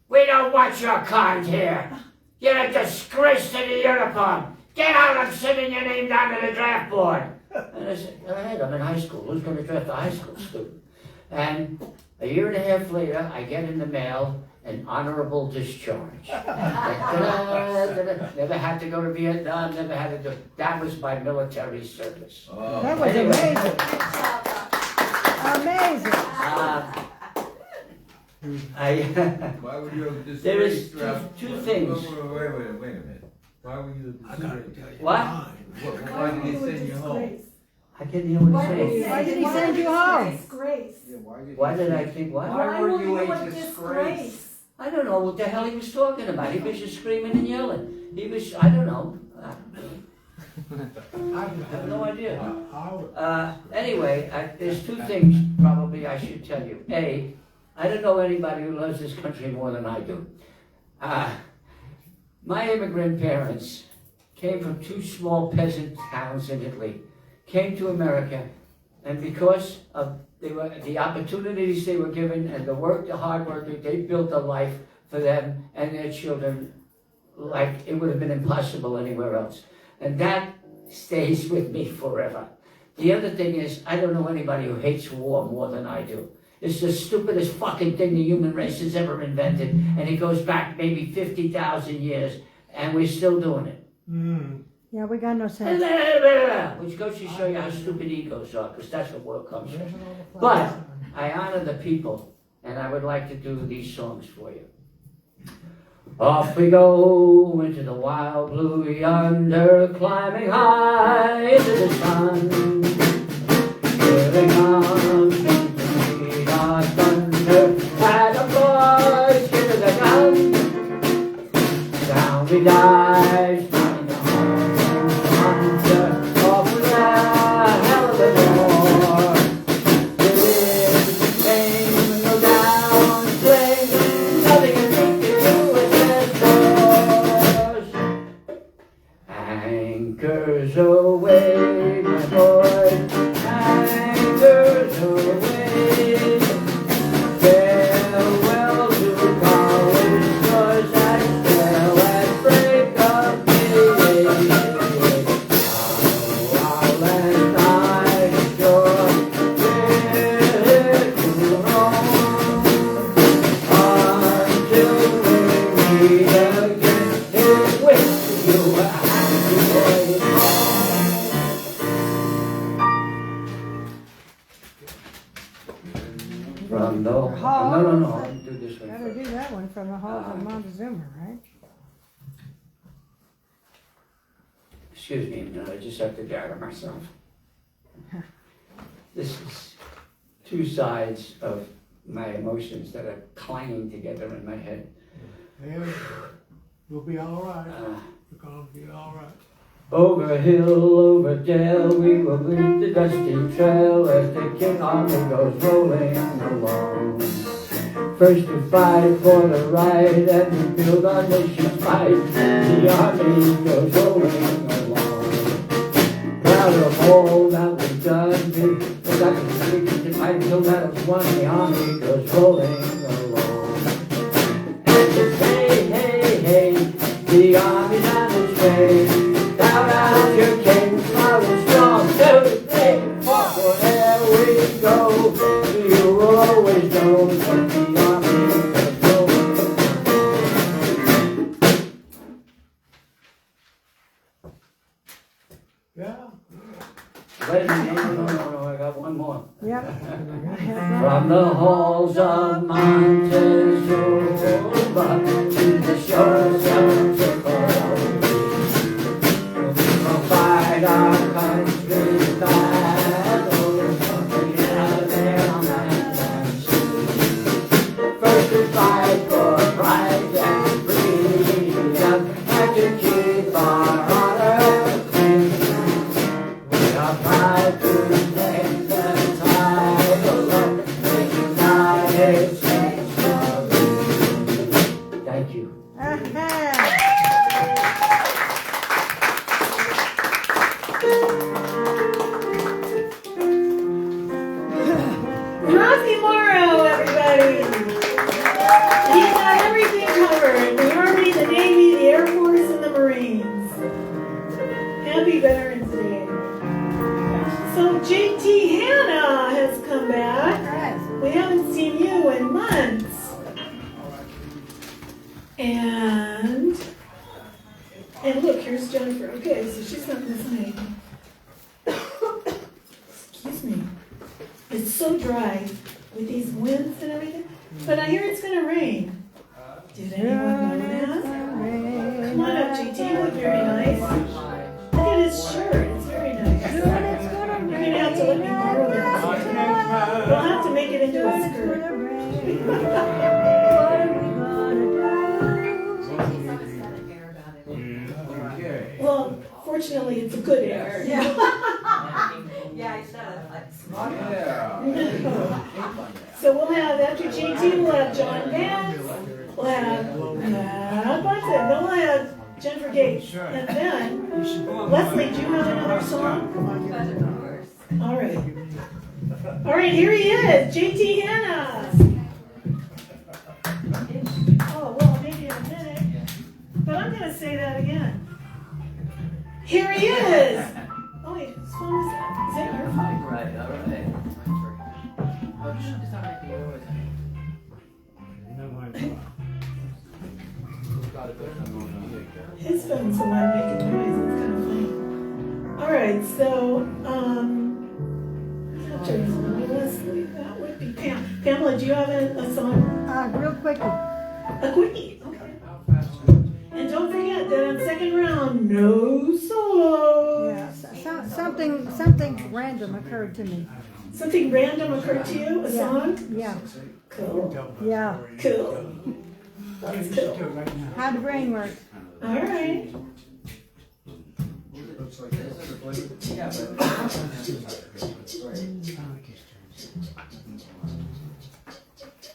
"We don't want your kind here. You're a disgrace to the uniform. Get out and send your name down to the draft board." And I said, "Go ahead, I'm in high school. Who's going to draft a high school student?" And a year and a half later, I get in the mail an honorable discharge. Never had to go to Vietnam, never had to do. That was my military service. Oh. That was amazing. Amazing. Why would you have disgraced? There is two things. Wait a minute. Why would you have disgraced? What? Why did he send you home? I can't hear what you're saying. Why did he send you home? Disgrace. Why did I think what? Why were you a disgrace? I don't know what the hell he was talking about. He was just screaming and yelling. He was, I don't know. I have no idea. Anyway, there's 2 things probably I should tell you. A, I don't know anybody who loves this country more than I do. My immigrant parents came from 2 small peasant towns in Italy, came to America, and because of the opportunities they were given and the hard work, they built a life for them and their children like it would have been impossible anywhere else. And that stays with me forever. The other thing is, I don't know anybody who hates war more than I do. It's the stupidest fucking thing the human race has ever invented, and it goes back maybe 50,000 years, and we're still doing it. Yeah, we got no sense. Which goes to show you how stupid egos are, because that's what work comes from. But I honor the people, and I would like to do these songs for you. Off we go into the wild blue yonder, climbing high into the sun. Living on to meet our thunder, and a voice into the gun. Down we dive, finding the home hunter, off the hell of the door. Go down, flame, nothing can make it do anchors away, my boy, anchors away. Farewell to college doors and sail at break of day. I'll land by the shore, here to roam, until we meet again. Here with you, from the Hall. no, do this one Gotta first. do that one from the halls of Montezuma, right? Excuse me, no, I just have to gather myself. This is two sides of my emotions that are clanging together in my head. Yeah, we'll be all right. Uh, We're gonna be all right. Over hill, over dale, we will lead the dusty trail as the King Army goes rolling along. First to fight for the right and to build our nation's might, the army goes rolling along. Proud of all that we've done, because I can speak to my till that was won, the army goes rolling along. And it's hey, hey, hey, the army's on its way. Down out your king, smiling strong, 2, 3, 4. Wherever we go, you will always know that the army is going. Yeah. Wait a minute, no, I got one more. Yep. From the halls of Montezuma to the shores of Chicago. Fight our country's battles, out there on land and sea. First to fight for pride and freedom, and to keep our honor clean. We are proud to take the title of the United States Marine. Thank you. Raffi Mauro, everybody! He's got everything covered. The Army, the Navy, the Air Force, and the Marines. Happy Veterans Day. So JT Hanna has come back. We haven't seen you in months. And look, here's Jennifer. Okay, so she's not listening. Excuse me. It's so dry with these winds and everything. But I hear it's gonna rain. Did anyone know that? Come on up, JT. You look very nice. Look at his shirt. It's very nice. You're gonna have to let me borrow that. We'll have to make it into a skirt. Well, fortunately, it's a good air. Yeah, he's not like smart. So we'll have, after JT, we'll have John Vance, we'll have Bunsen, then we'll have Jennifer Gates, and then, Leslie, do you have another song? All right. All right, here he is, JT Hanna. Oh, well, maybe in a minute, but I'm going to say that again. Here he is. Oh, wait, whose phone is that? Is that your phone? Right, all right. His phone's the one making noise. It's kind of funny. right, so, Leslie, that would be Pam. Pamela, do you have a song? Real quickly. A quickie, okay. And don't forget that on second round, no solos. Yeah, something random occurred to me. Something random occurred to you, a song? Yeah, Cool, yeah. cool. That's cool. How the brain works. All right.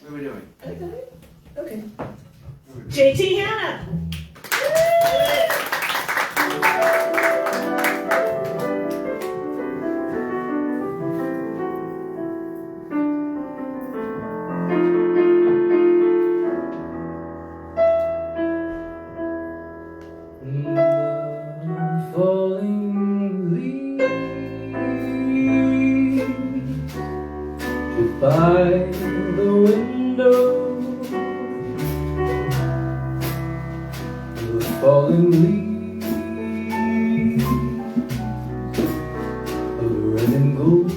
What are we doing? Okay. JT Hanna. Falling leaves by the window, the falling leaves of red and gold.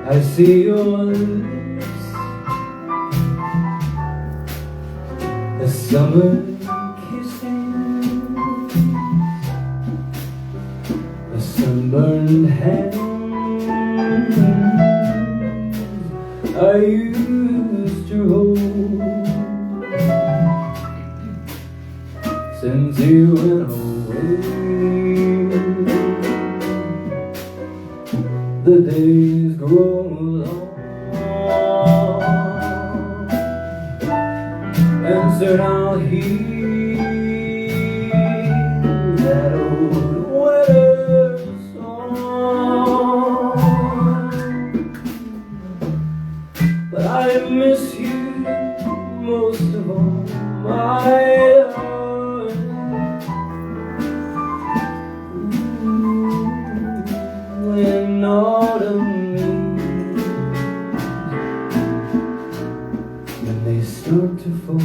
I see your lips, the summer sunburned hands I used to hold since you went away. The days grow long, and soon I'll hear that old winter song. But I miss you most of all, my heart. When autumn leaves, when they start to fall.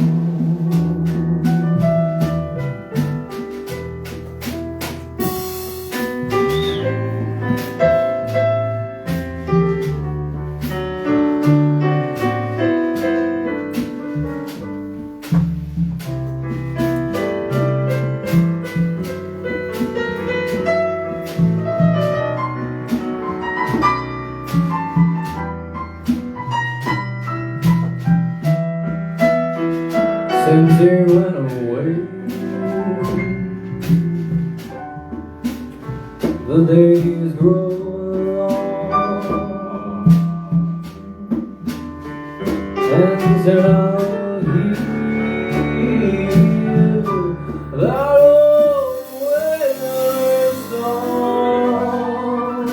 Since you went away, the days grow long, and soon I'll hear that old winter song.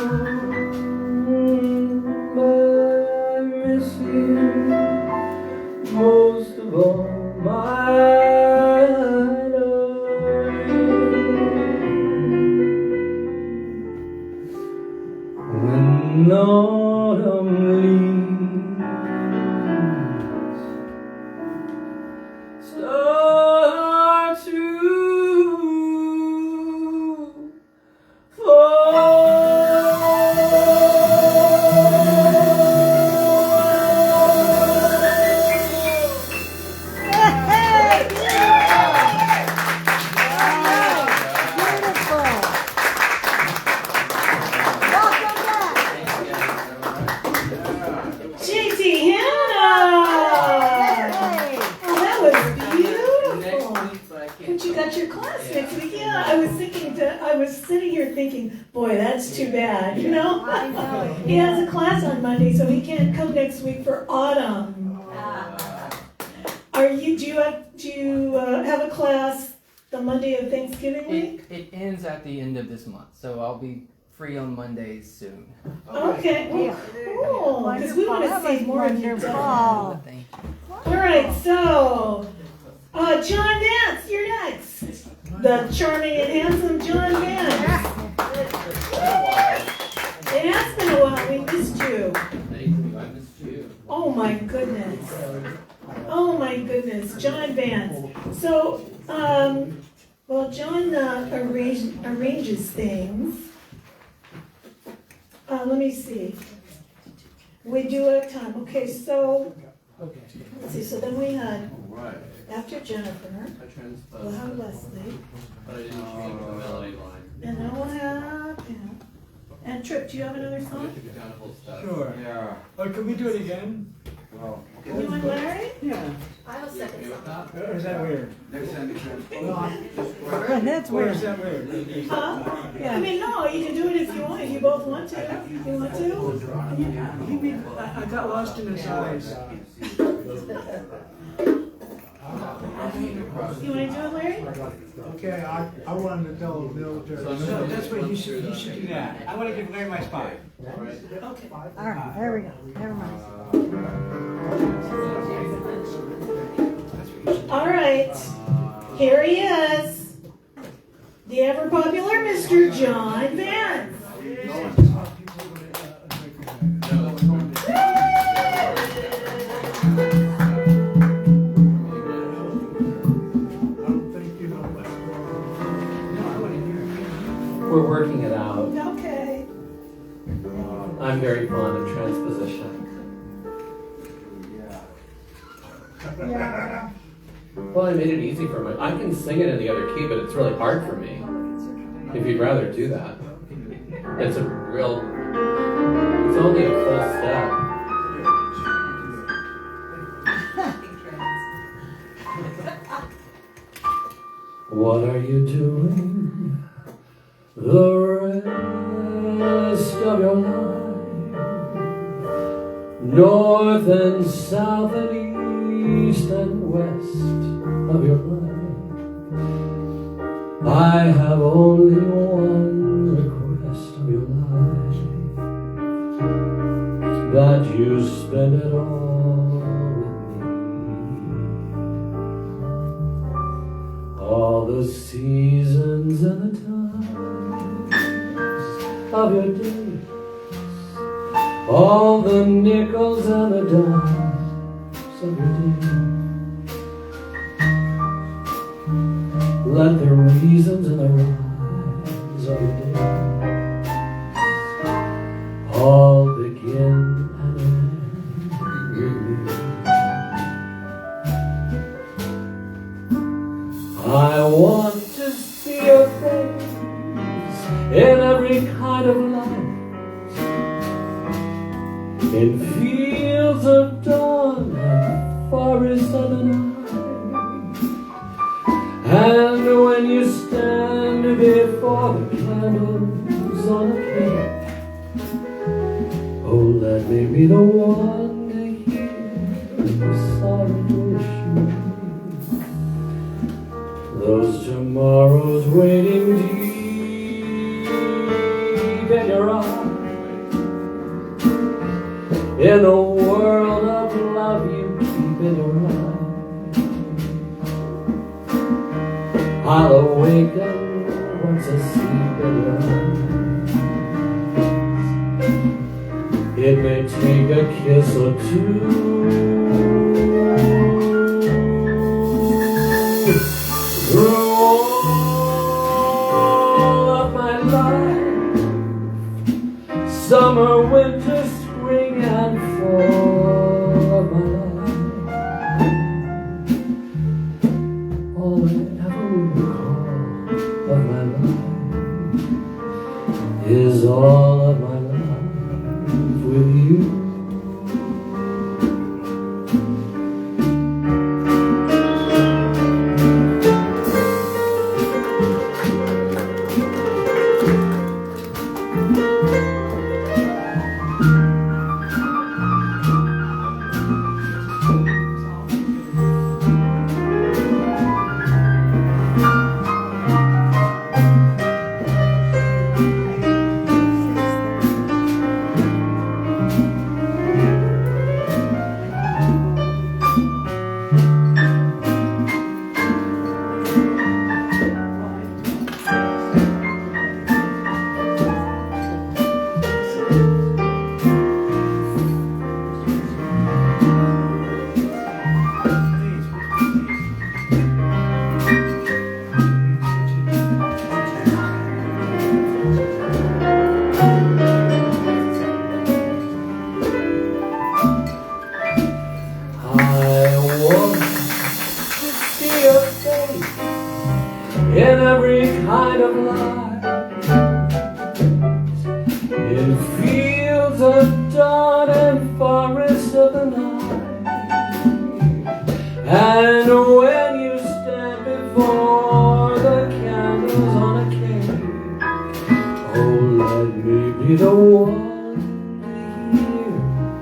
But I miss you most of all, my when autumn leaves start to fall. I was sitting here thinking, boy, that's too bad, you know? I know. He has a class on Monday, so he can't come next week for autumn. Do you have a class the Monday of Thanksgiving week? It ends at the end of this month, so I'll be free on Mondays soon. Okay, well, cool, because we want to see more of you. Wonderful. Thank you. All right, so, John Vance, you're next. The charming and handsome John Vance. It has been a while, we missed you. Thank you, I missed you. Oh my goodness. Oh my goodness, John Vance. So, Well, John arranges things. Let me see. We do have time. Okay, so let's see. So then we had Right. after Jennifer, we'll have Leslie, But I didn't change the melody line. and then we'll have Pam. And Trip, do you have another song? Downable stuff. Sure. Yeah. Oh, can we do it again? Well, You want Larry? Yeah. I'll second Okay with that? Or is that weird? next time you transpose. That's Or is that weird? Huh? I mean, no, you can do it if you want, if you both want to. You want to? I got lost in his eyes. You want to do it, Larry? Okay, I wanted to tell the military. No, that's what you should do that. I want to give Larry my spot. Okay. All right, there we go. Never mind. All right. Here he is. The ever popular Mr. John Vance. We're working it out. Okay. I'm very fond of transposition. Yeah. Well, I made it easy for me. I can sing it in the other key, but it's really hard for me. If you'd rather do that. It's a real, it's only a full step. What are you doing the rest of your life? North and south and east and west of your life. I have only one request of your life, that you spend it all with me. All the seasons and the times of your days, all the nickels and the dimes of your days. Let the reasons and the rhymes of your days all begin and end with me. I want to see your face in every kind of light, in fields of dawn and forests of the night. And when you stand before the candles on the plate, oh, let me be the one to hear the sorrowful shoe. Those tomorrows waiting deep in your eyes, in the world of love you keep in your eyes. I'll awaken once asleep in your eyes. It may take a kiss or two, through all of my life, summer, winter, spring, and fall of my life. All I ever recall of my life is all of my life with you. in every kind of light, in fields of dawn and forests of the night. And when you stand before the candles on a cake, oh, let me be the one to hear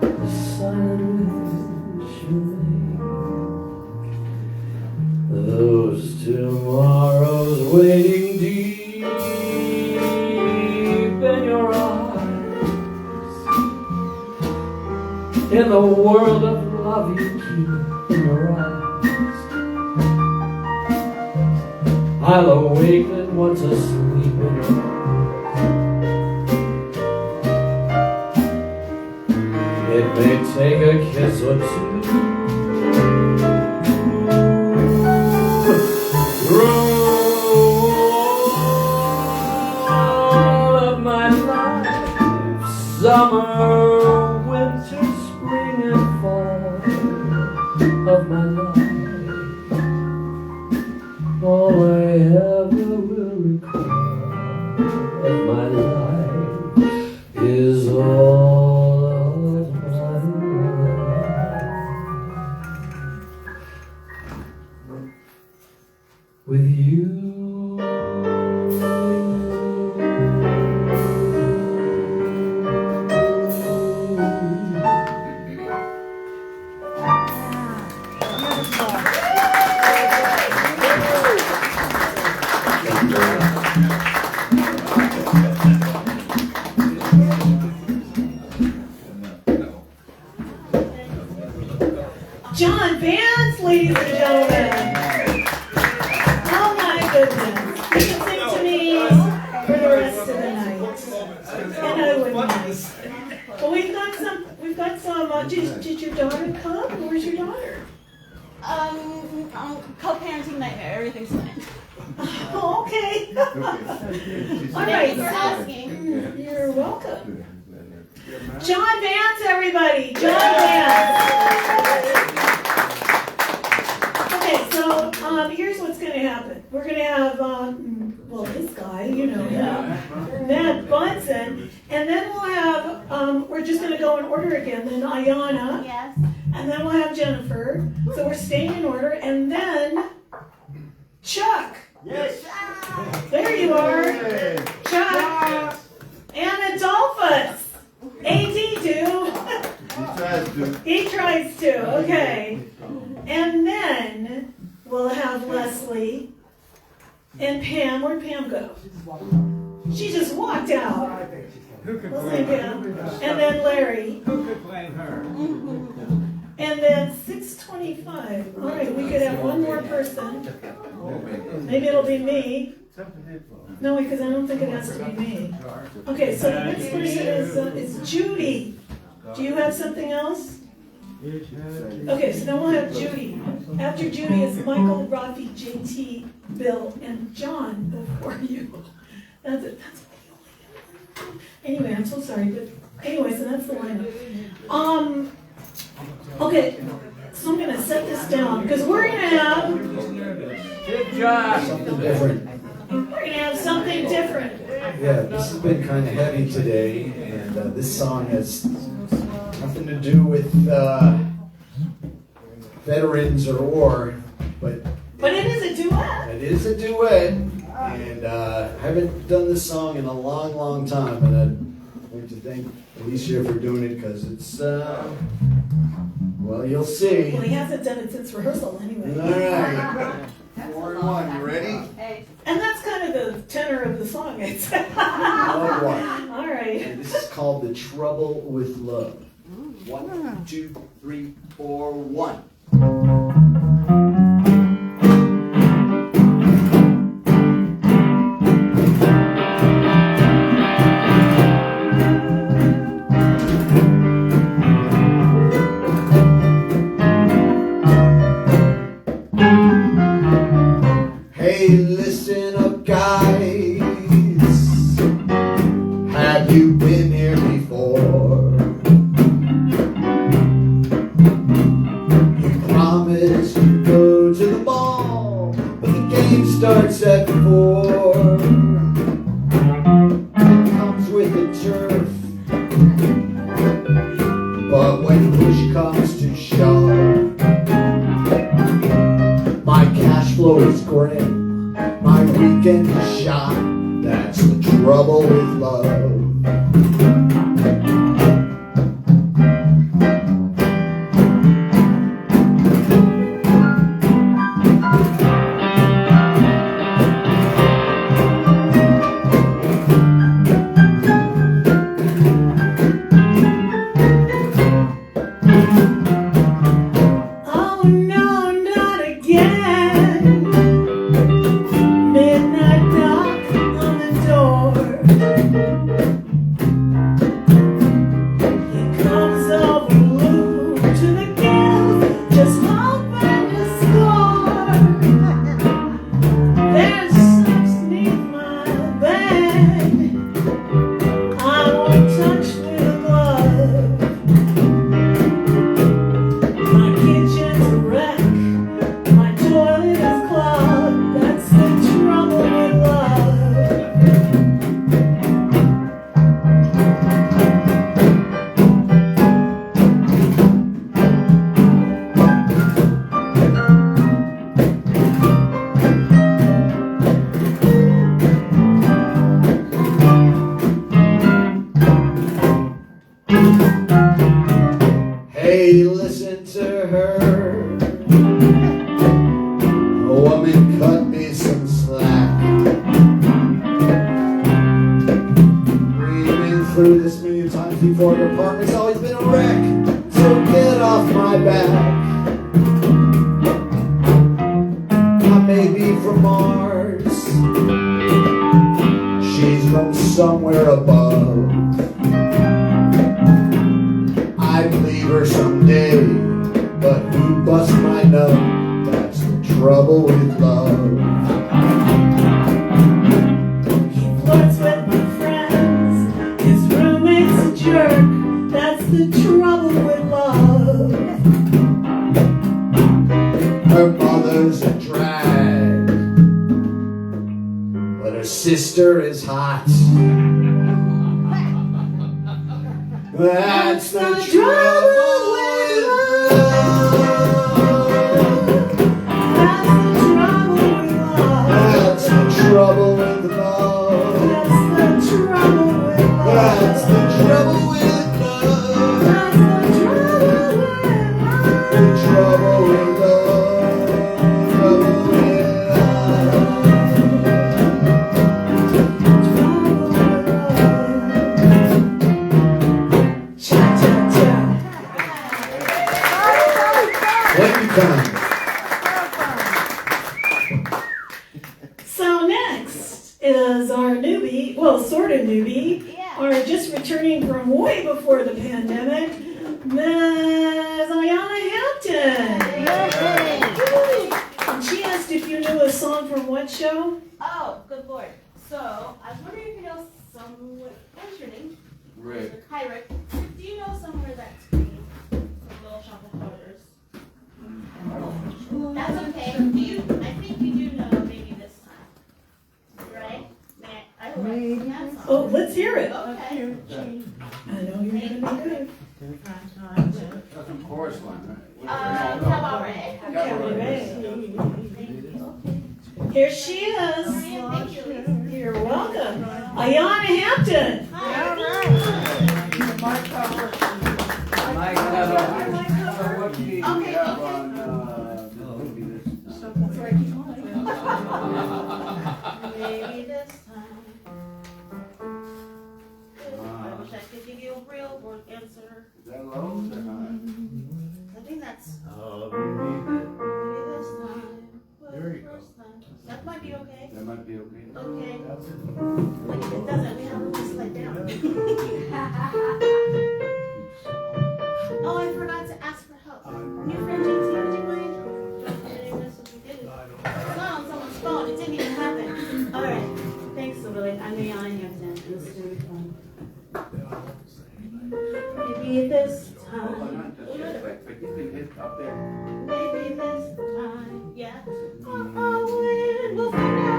the silent wish you make. Those tomorrows waiting deep in your eyes, in the world of love you keep in your eyes. I'll awaken once asleep in your eyes. It may take a kiss or two. All of my life, summer, winter, spring, and fall of my life. All I ever will recall of my life is all of my life with you. John Vance, ladies and gentlemen. Oh my goodness. You can sing to me for the rest of the night. And I wouldn't mind. Well, we've got some, did your daughter come? Where's your daughter? Co-parenting nightmare, everything's fine. Oh, okay. All right. Thanks for asking. You're welcome. John Vance, everybody. John Vance. Okay, so here's what's going to happen. We're going to have, well, this guy, you know him, then Bunsen, and then we'll have, we're just going to go in order again, then Ayana, Yes. and then we'll have Jennifer, so we're staying in order, and then Chuck. Yes. There you are. Chuck. And Adolphus. AD too. He tries to, okay. And then we'll have Leslie and Pam. Where'd Pam go? She just walked out. Who could Leslie blame and her? Pam. And then Larry. Who could blame her? And then 6:25. All right, we could have one more person. Maybe it'll be me. No, because I don't think it has to be me. Okay, so the next person is Judy. Do you have something else? Okay, so then we'll have Judy. After Judy is Michael, Raffi, JT, Bill, and John before you. That's it. That's anyway, I'm so sorry, but anyway, so that's the lineup. Okay, so I'm gonna set this down because we're gonna have. Good job. Something different. We're gonna have something different. Yeah, this has been kind of heavy today, and this song has nothing to do with veterans or war, but it is a duet. It is a duet, and I haven't done this song in a long, long time, and I'd like to thank Alicia for doing it because it's, well, you'll see. Well, he hasn't done it since rehearsal anyway. All right. 4-1, you ready? And that's kind of the tenor of the song, I'd say. All right. All right. And this is called The Trouble with Love. 1, 2, 3, 4, 1. Hey, listen up, guys. Have you been here before? You promised to go to the ball, but the game started. starts at 4. Comes with the turf. But when push comes to shove, my cash flow is grim, my weekend is shot. That's the trouble with love. Hey, listen to her. A woman cut me some slack. We've been through this many times before. The apartment's always been a wreck. So get off my back. I may be from Mars. She's from somewhere above. I believe her someday, but who busts my nut? That's the trouble with love. He flirts with my friends, his roommate's a jerk. That's the trouble with love. Her mother's a drag, but her sister is hot. That's the trouble with love. That's the trouble with love. That's the trouble with love. That's the trouble with love. That's the trouble with love. The trouble with love. Trouble with So next is our newbie, well, sort of newbie, or just returning from way before the pandemic, Ms. Ayana Hampton. And she asked if you knew a song from what show? Oh, good lord. So, I was wondering if you know somewhere. What's your name? Rick. Hi, Rick. Do you know somewhere that's green? Little Shop of Horrors. That's okay. I think you do know maybe this time. Right? I hope I can that song. Oh, let's hear it. Okay. I know you're gonna be good. That's a chorus line, right? Cabaret. Here she is. Thank you. You're welcome. Ayana Hampton. Maybe this time. I wish I could give you a real word answer. Is that low or high? I think that's Maybe maybe this time. Well, There you go. first time. That might be okay. that might be okay. Okay. But if it doesn't, we have room to slide down. Oh, I forgot to ask for help. New friend JT, would you mind? It's not on someone's phone. It didn't even happen. All right. Thanks, Lily. I'm Ayana Hampton. It's really fun. Maybe this Oh, time. not just yet, but you can hit up there. Maybe this time. Yeah. Oh, we'll find out.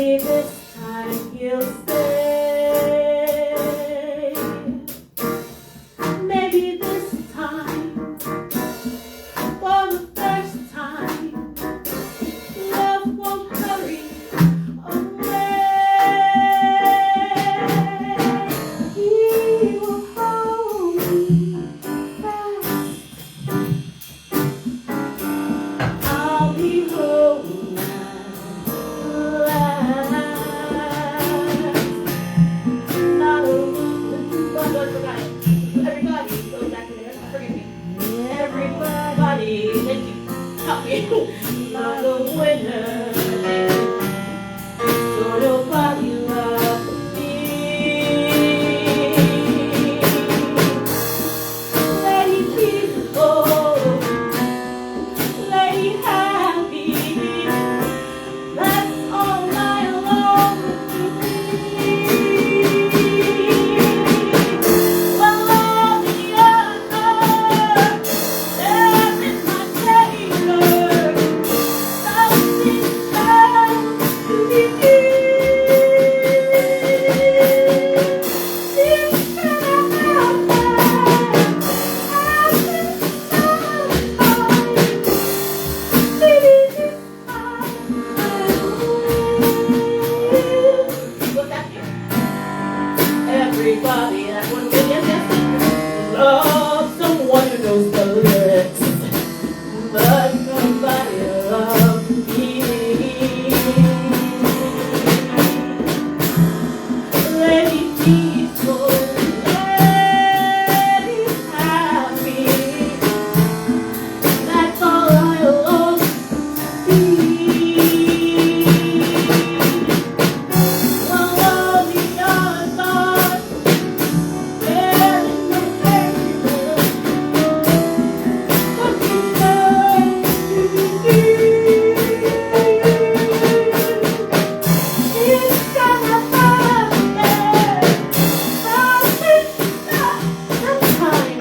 Maybe this time he'll stay. Maybe this time, for the first time, love won't hurry away. He will hold me fast. I'll be holding last. Not a everybody go back to there. Forgive me. Everybody that you help me. Not a winner. So nobody loves me. Lady peaceful, lady happy. That's all I long to be. Well, all the other, there is my sailor. Something else to be everybody that would be love someone who knows the lyrics, but nobody loves me. Lady peaceful, lady happy, that's all I long to be. Well, all the others, there is no savior. What you say to me? It's gonna happen. Something sometime.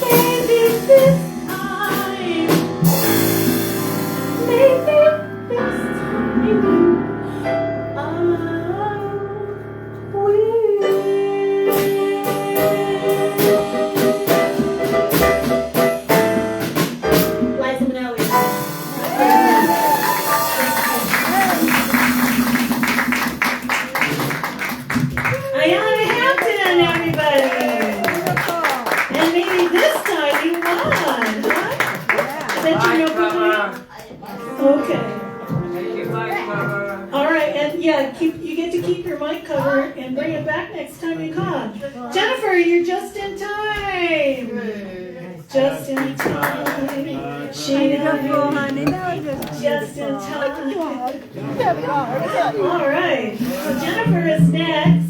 Maybe this time. Maybe this Liza Minnelli. Ayana Hampton, everybody. And maybe this time you won, huh? Is that your number? Okay. All right, and yeah, you get to keep your mic cover and bring it back next time you come. Jennifer, you're just in time. Just in time. She just in time. All right. So Jennifer is next.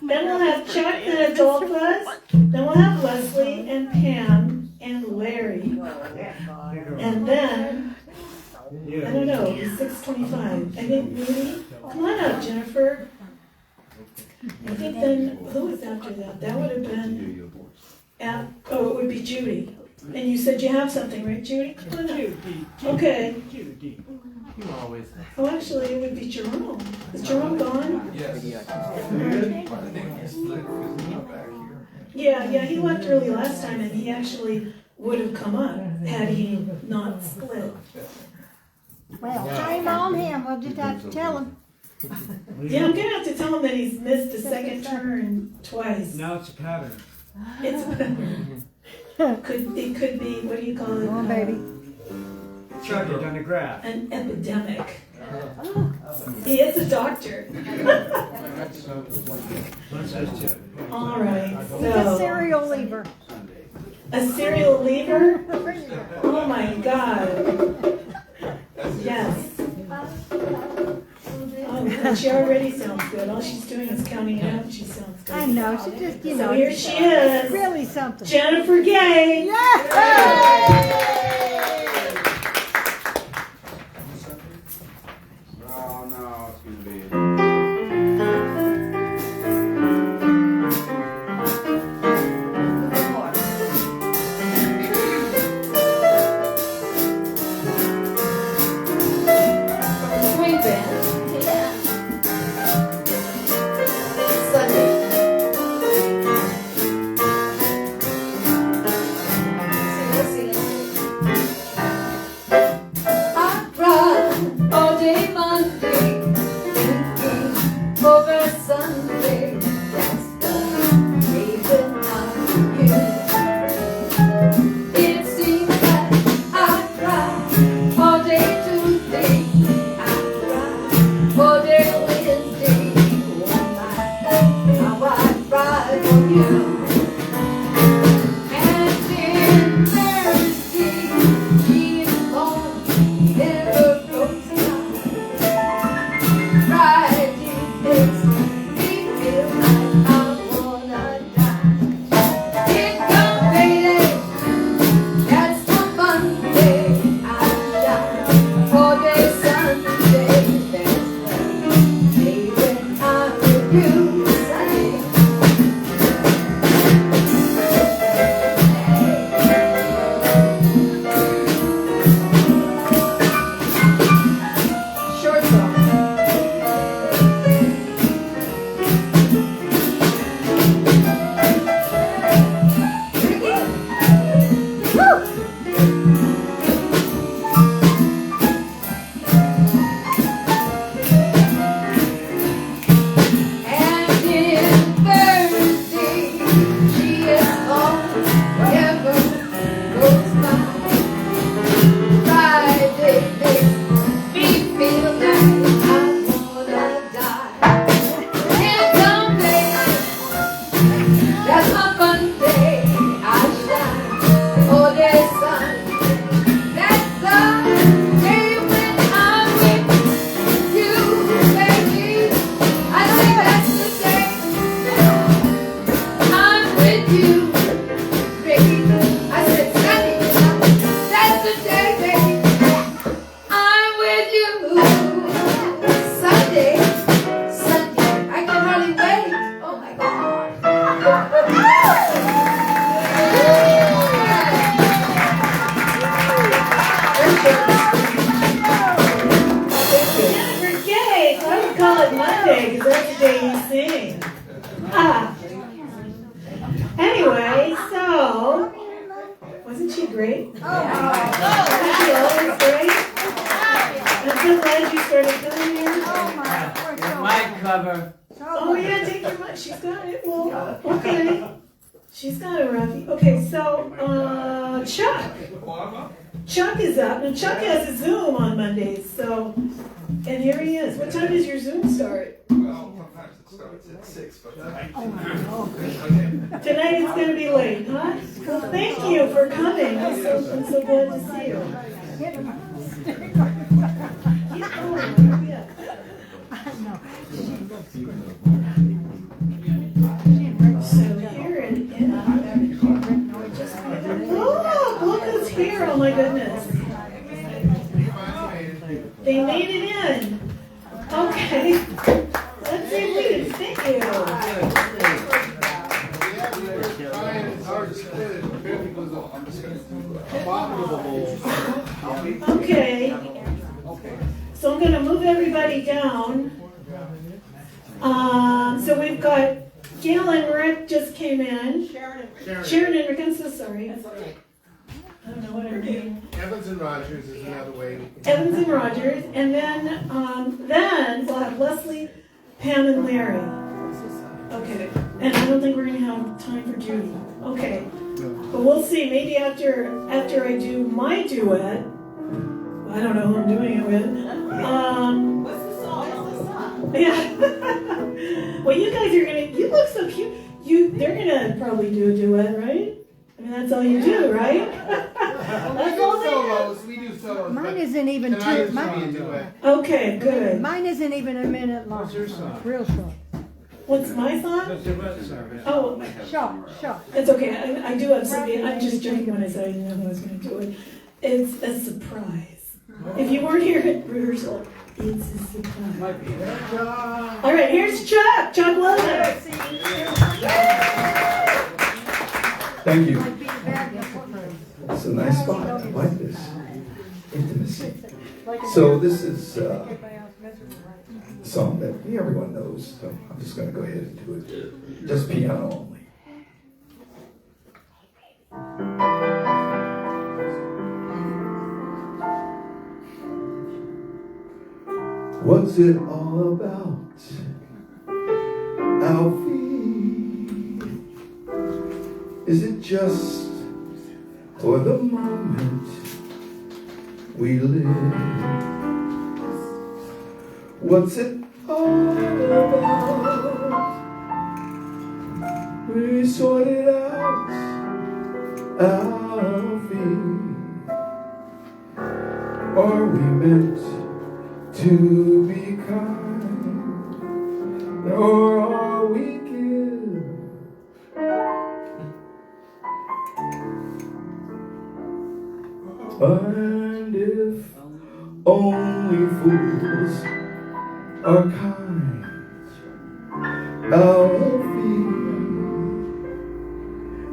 Then we'll have Chuck and Adolphus. Then we'll have Leslie and Pam and Larry. And then I don't know, it's 6:25. I think Rudy. Come on up, Jennifer. I think then, who was after that? That would have been, oh, it would be Judy. And you said you have something, right, Judy? Come on up. Okay. Judy. You always have. Oh, actually, it would be Jerome. Is Jerome gone? Yes. Yeah, he left early last time, and he actually would have come up had he not split. Well, shame on him, we'll just have to tell him. Yeah, I'm gonna have to tell him that he's missed a second turn twice. Now it's a pattern. It's a pattern. It could be, what do you call it? Come on, baby. Charted on the graph. An epidemic. He is a doctor. All right, He's a so serial lever. a serial lever. Oh my God. Yes. Oh, she already sounds good. All she's doing is counting it out. She sounds good. I know, she just, you know. So here she is. Really something. Jennifer Gay. Oh no, it's gonna be. Swing band. Yeah. you Sunday. Short song. Anyway, so, wasn't she great? Wasn't she always great? I'm so glad you started coming here. My cover. Oh yeah, take your mic. She's got it. Well, okay. She's got it, Raffi. Okay, so, Chuck. Chuck is up, and Chuck has a Zoom on Mondays, so, and here he is. What time does your Zoom start? Well, sometimes it starts at 6, but tonight. Tonight it's going to be late, huh? Well, thank you for coming. I'm so glad to see you. So here in look who's here. Oh my goodness. They made it in. Okay. Let's see if we can thank you. Okay. So I'm going to move everybody down. So we've got Gail and Rick just came in. Sharon and Rick, I'm so sorry. I don't know what I'm doing. Evans and Rogers is another way. Evans and Rogers, and then we'll have Leslie, Pam, and Larry. Okay, and I don't think we're gonna have time for Judy. Okay, but we'll see. Maybe after I do my duet. I don't know who I'm doing it with. What's the song? Yeah. Well, you guys are gonna. You look so cute. They're gonna probably do a duet, right? I mean, that's all you do, right? That's all they do. We do solos. Mine isn't even Okay, good. Mine isn't even a minute long. What's your song? Real short. What's my song? Oh, Short. it's okay. I do have something. I'm just joking when I said I didn't know who was going to do it. It's a surprise. If you weren't here at rehearsal, it's a surprise. All right, here's Chuck. Chuck Logan. Thank you. It's a nice spot. I like this. Intimacy. So this is a song that everyone knows, so I'm just going to go ahead and do it. Just piano only. What's it all about, Alfie? Is it just for the moment we live? What's it all about? We sort it out, Alfie. Are we meant to be kind, or are we give? And if only fools are kind, Alfie,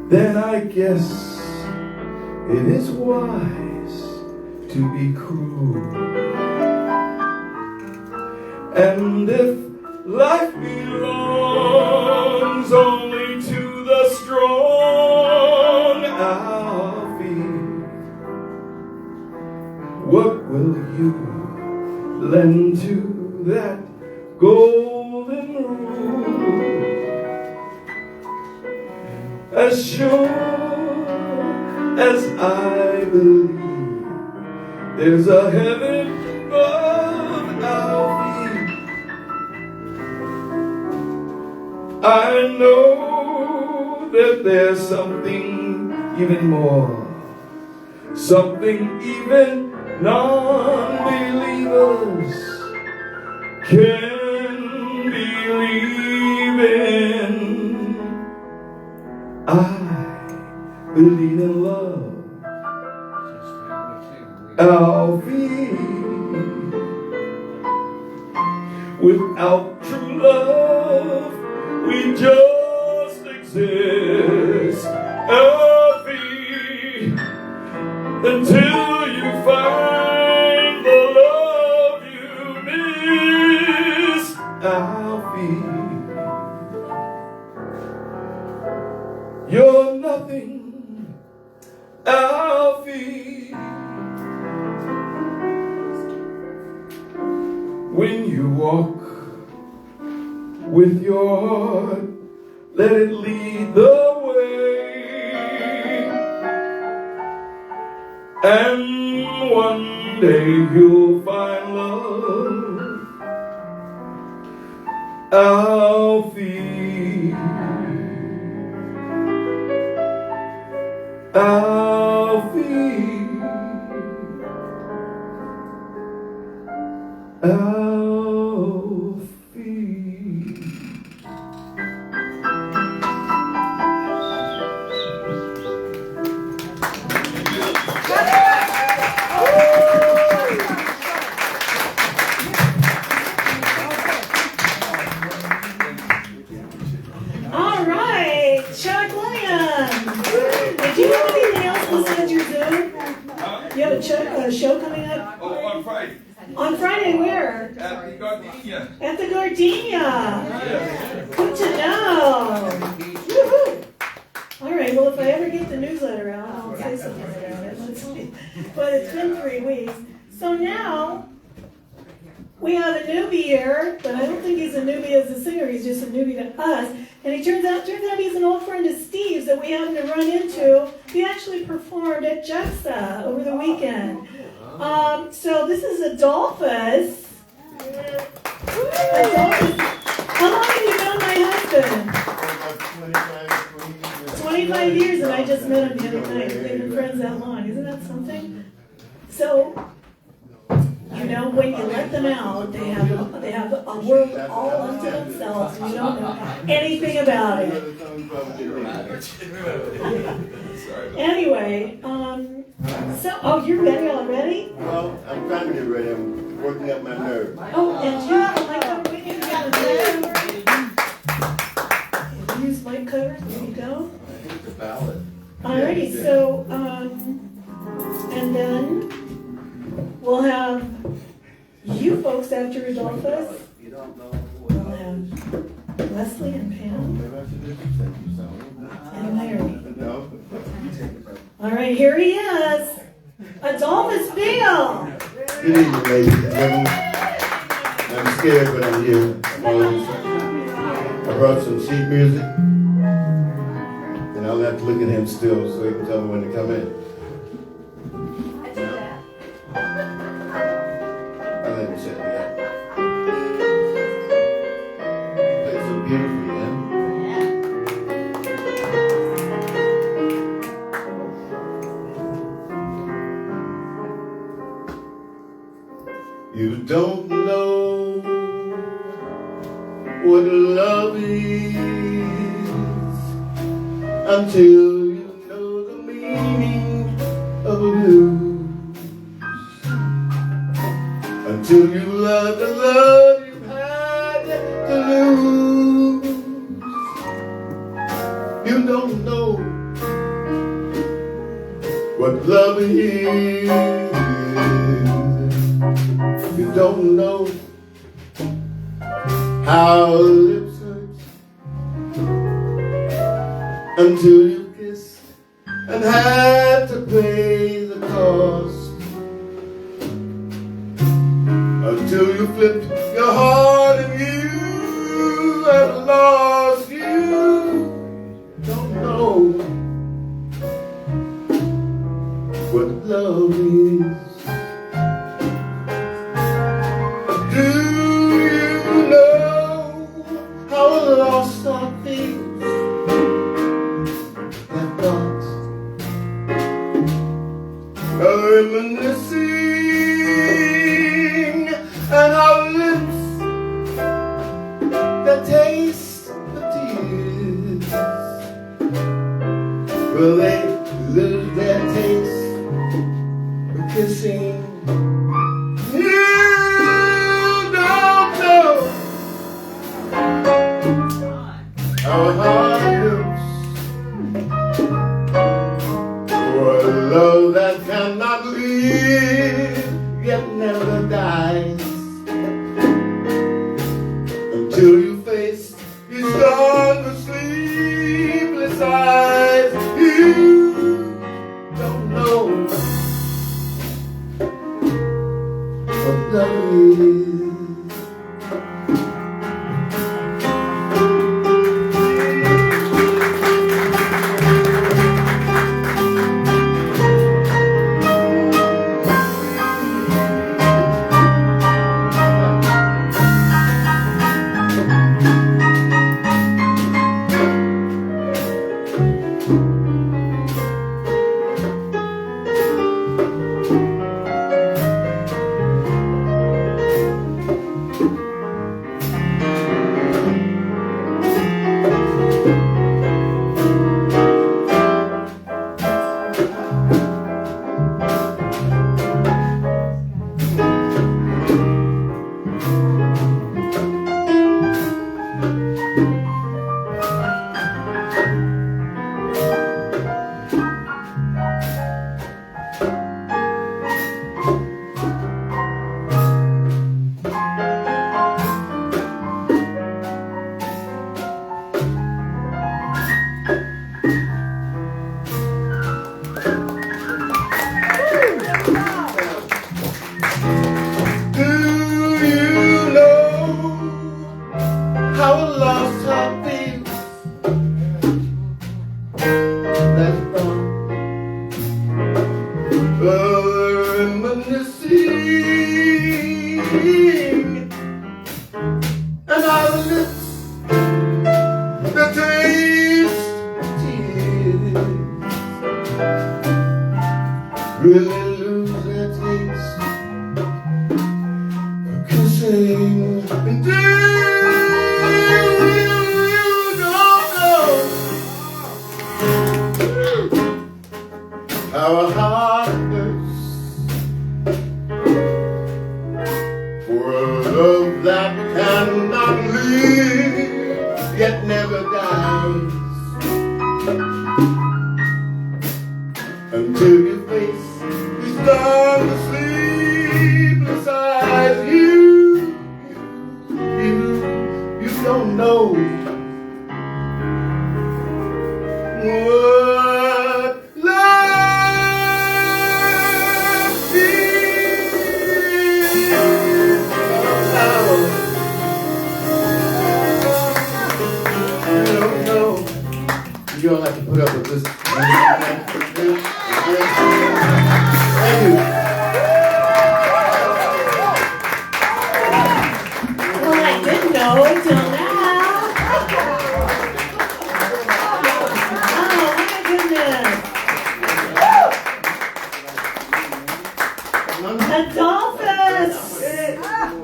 then I guess it is wise to be cruel. And if life belongs only to the strong, Alfie, what will you lend to that golden rule? As sure as I believe there's a heaven above, Alfie, I know that there's something even more, something even non-believers can believe in. I believe in love, Alfie. Without true love, we just exist, Alfie, until you find the love you miss, Alfie. You're nothing, Alfie, when you walk with your heart, let it lead the way, and one day you'll find love, Alfie, Alfie, Alfie. All right, Chuck Williams. Did you have anything else besides your Zoom? You have a show coming up? Oh, on Friday. On Friday, where? At the Gardenia. At the Gardenia. Good to know. Woo-hoo. All right, well, if I ever get the newsletter out, I'll say something about it. Let's see. But it's been 3 weeks. So now, we have a newbie here, but I don't think he's a newbie as a singer. He's just a newbie to us. And he turns out he's an old friend of Steve's that we happened to run into. He actually performed at Juxta over the weekend. So this is Adolphus. Adolphus. How long have you known my husband? 25 years, and I just met him the other night. We've been friends that long. Isn't that something? So, you know, when you let them out, they have a world all unto themselves, and you don't know anything about it. Anyway, you're ready already? Well, I'm trying to get ready. I'm working up my nerves. Oh, and you have a mic cover with you? Use mic cover. There you go. It's a ballad. Alrighty, so, and then we'll have you folks after Adolphus. We'll have Leslie and Pam and Larry. All right, here he is, Adolphus Beale. Good evening, ladies and gentlemen. I'm scared, but I'm here. I brought some sheet music, and I'll have to look at him still so he can tell me when to come in. I'll let him set me up. Play so beautifully, yeah? You don't know what love is until you know the meaning of a blues. Until you love the love you've had to lose. You don't know what love is. You don't know how lips hurt until you kiss and had to pay the cost. Until you flipped your heart and you have lost. You don't know what love is. Do you know how a lost heart feels? That thought of reminiscing, and how lips that taste the tears, will they lose their taste for kissing? You don't know how a heart hurts for a love that cannot live yet never dies. Until you face his dawn with sleepless eyes. You don't know what love is.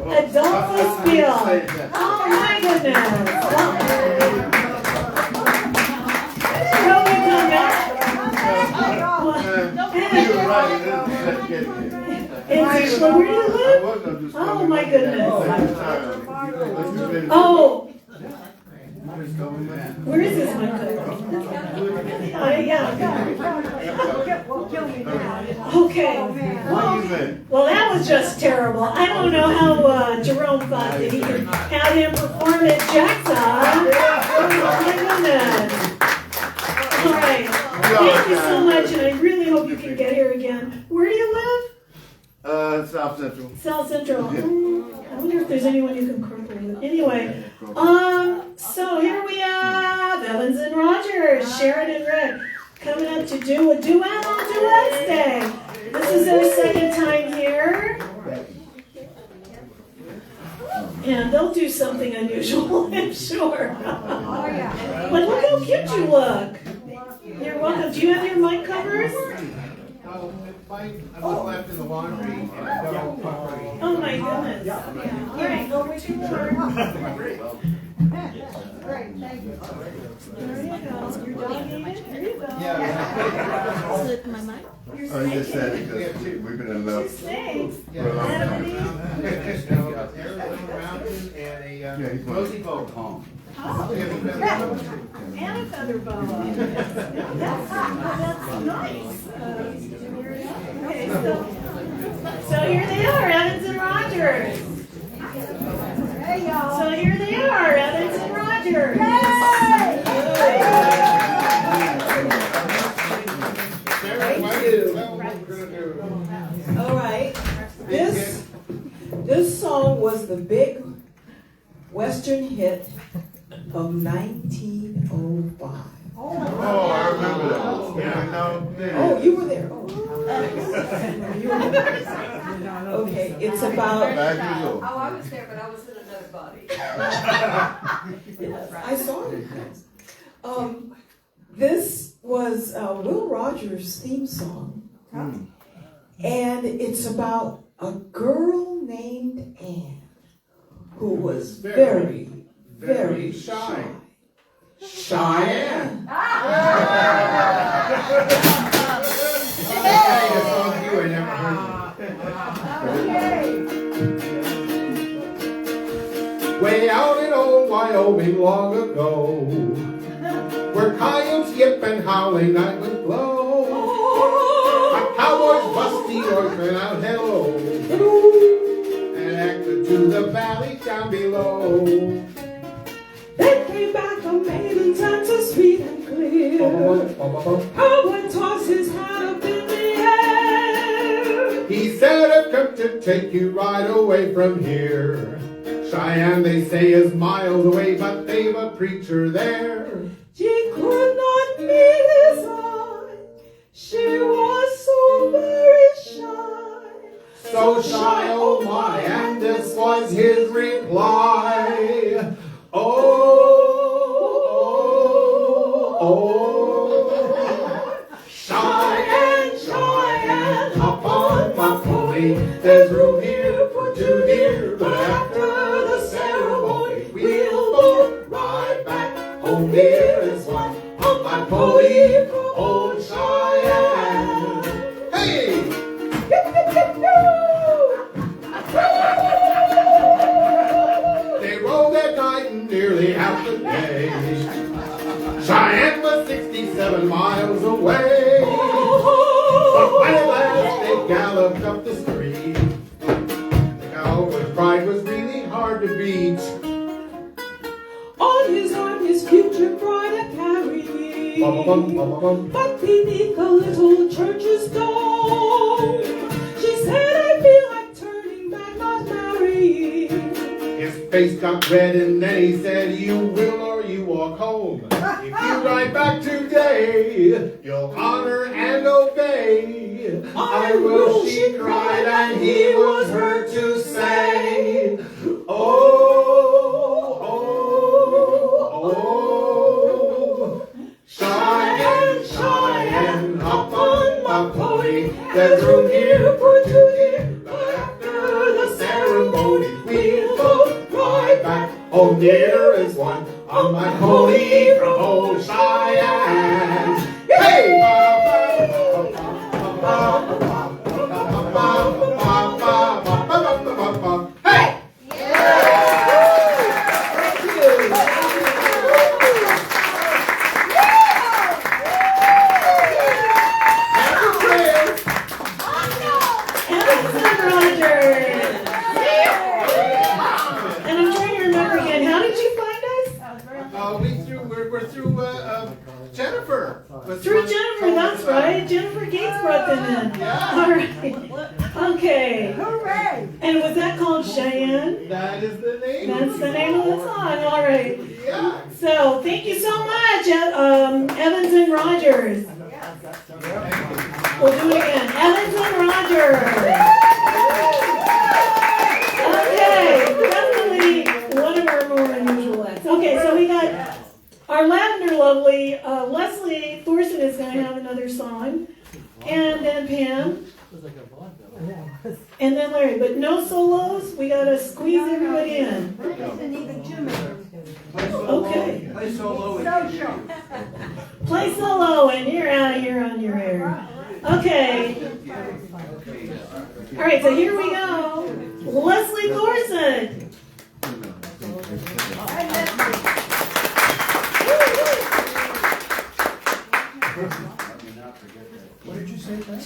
Adolphus Beale. Oh my goodness. Where do you live? Oh my goodness. Oh. Where is this mic cover? Okay. Well, that was just terrible. I don't know how Jerome thought that he could have him perform at Jackson. Oh my goodness. All right. Thank you so much, and I really hope you can get here again. Where do you live? South Central. South Central. I wonder if there's anyone you can crumple with. Anyway, so here we have Evans and Rogers, Sharon and Rick, coming up to do a duet on Duets Day. This is their second time here. And they'll do something unusual, I'm sure. But look how cute you look. You're welcome. Do you have your mic covers? I was left in the laundry. Oh my goodness. All right, go with your word. Great, thank you. There you go. Your doggy. There you go. Slip my mic. I just said it because we've been in love for a long time. Yeah, he's mostly both home. Oh, and a feather boa. That's nice. Okay, so here they are, Evans and Rogers. Hey, y'all. So here they are, Evans and Rogers. All right. This song was the big Western hit of 1905. Oh, I remember that. Oh, you were there. Oh. You were there. Okay, it's about. Oh, I was there, but I was in another body. Yes, I saw it. This was Will Rogers' theme song, and it's about a girl named Anne who was very, very shy. Cheyenne. Way out in old Wyoming long ago, where coyotes yip and howling night wind blow, a cowboy's busty oarsman out hello, and acted to the valley down below. They came back a maiden time so sweet and clear. Cowboy tossed his hat up in the air. He said, I've come to take you right away from here. Cheyenne, they say, is miles away, but they've a preacher there. She could not meet his eye. She was so very shy. So shy, oh my, and this was his reply. Oh, Cheyenne, Cheyenne, hop on my pony. There's room here for two deer, but after the ceremony, we'll both ride back home. Here is one on my pony from old Cheyenne. Hey! They rode that night and nearly half the day. Cheyenne was 67 miles away. But when at last they galloped up the street, the cowboy's pride was really hard to beat. On his arm, his future bride had carried me. But beneath the little church's dome, she said, I feel like turning back, not marrying. His face got red and then he said, you will or you walk home. If you ride back today, you'll honor and obey. I will, she cried, and he was heard to say, oh, Cheyenne, Cheyenne, hop on my pony. There's room here for two deer, but after the ceremony, we'll both ride back. Oh, near is one on my pony from old Cheyenne. Hey! Hey! We're through Jennifer. Through Jennifer, that's right. Jennifer Gates brought them in. Yeah. All right. Okay. Hooray! And was that called Cheyenne? That is the name. That's the name of the song. All right. Yeah. So thank you so much, Evans and Rogers. We'll do it again. Evans and Rogers. Okay, definitely one of our more unusual acts. Okay, so we got our Lavender Lovely. Leslie Thorson is going to have another song. And then Pam. And then Larry. But no solos. We got to squeeze everybody in. Okay. Play solo. Play solo and you're out of here on your air. Okay. All right, so here we go. Leslie Thorson. What did you say, Pam?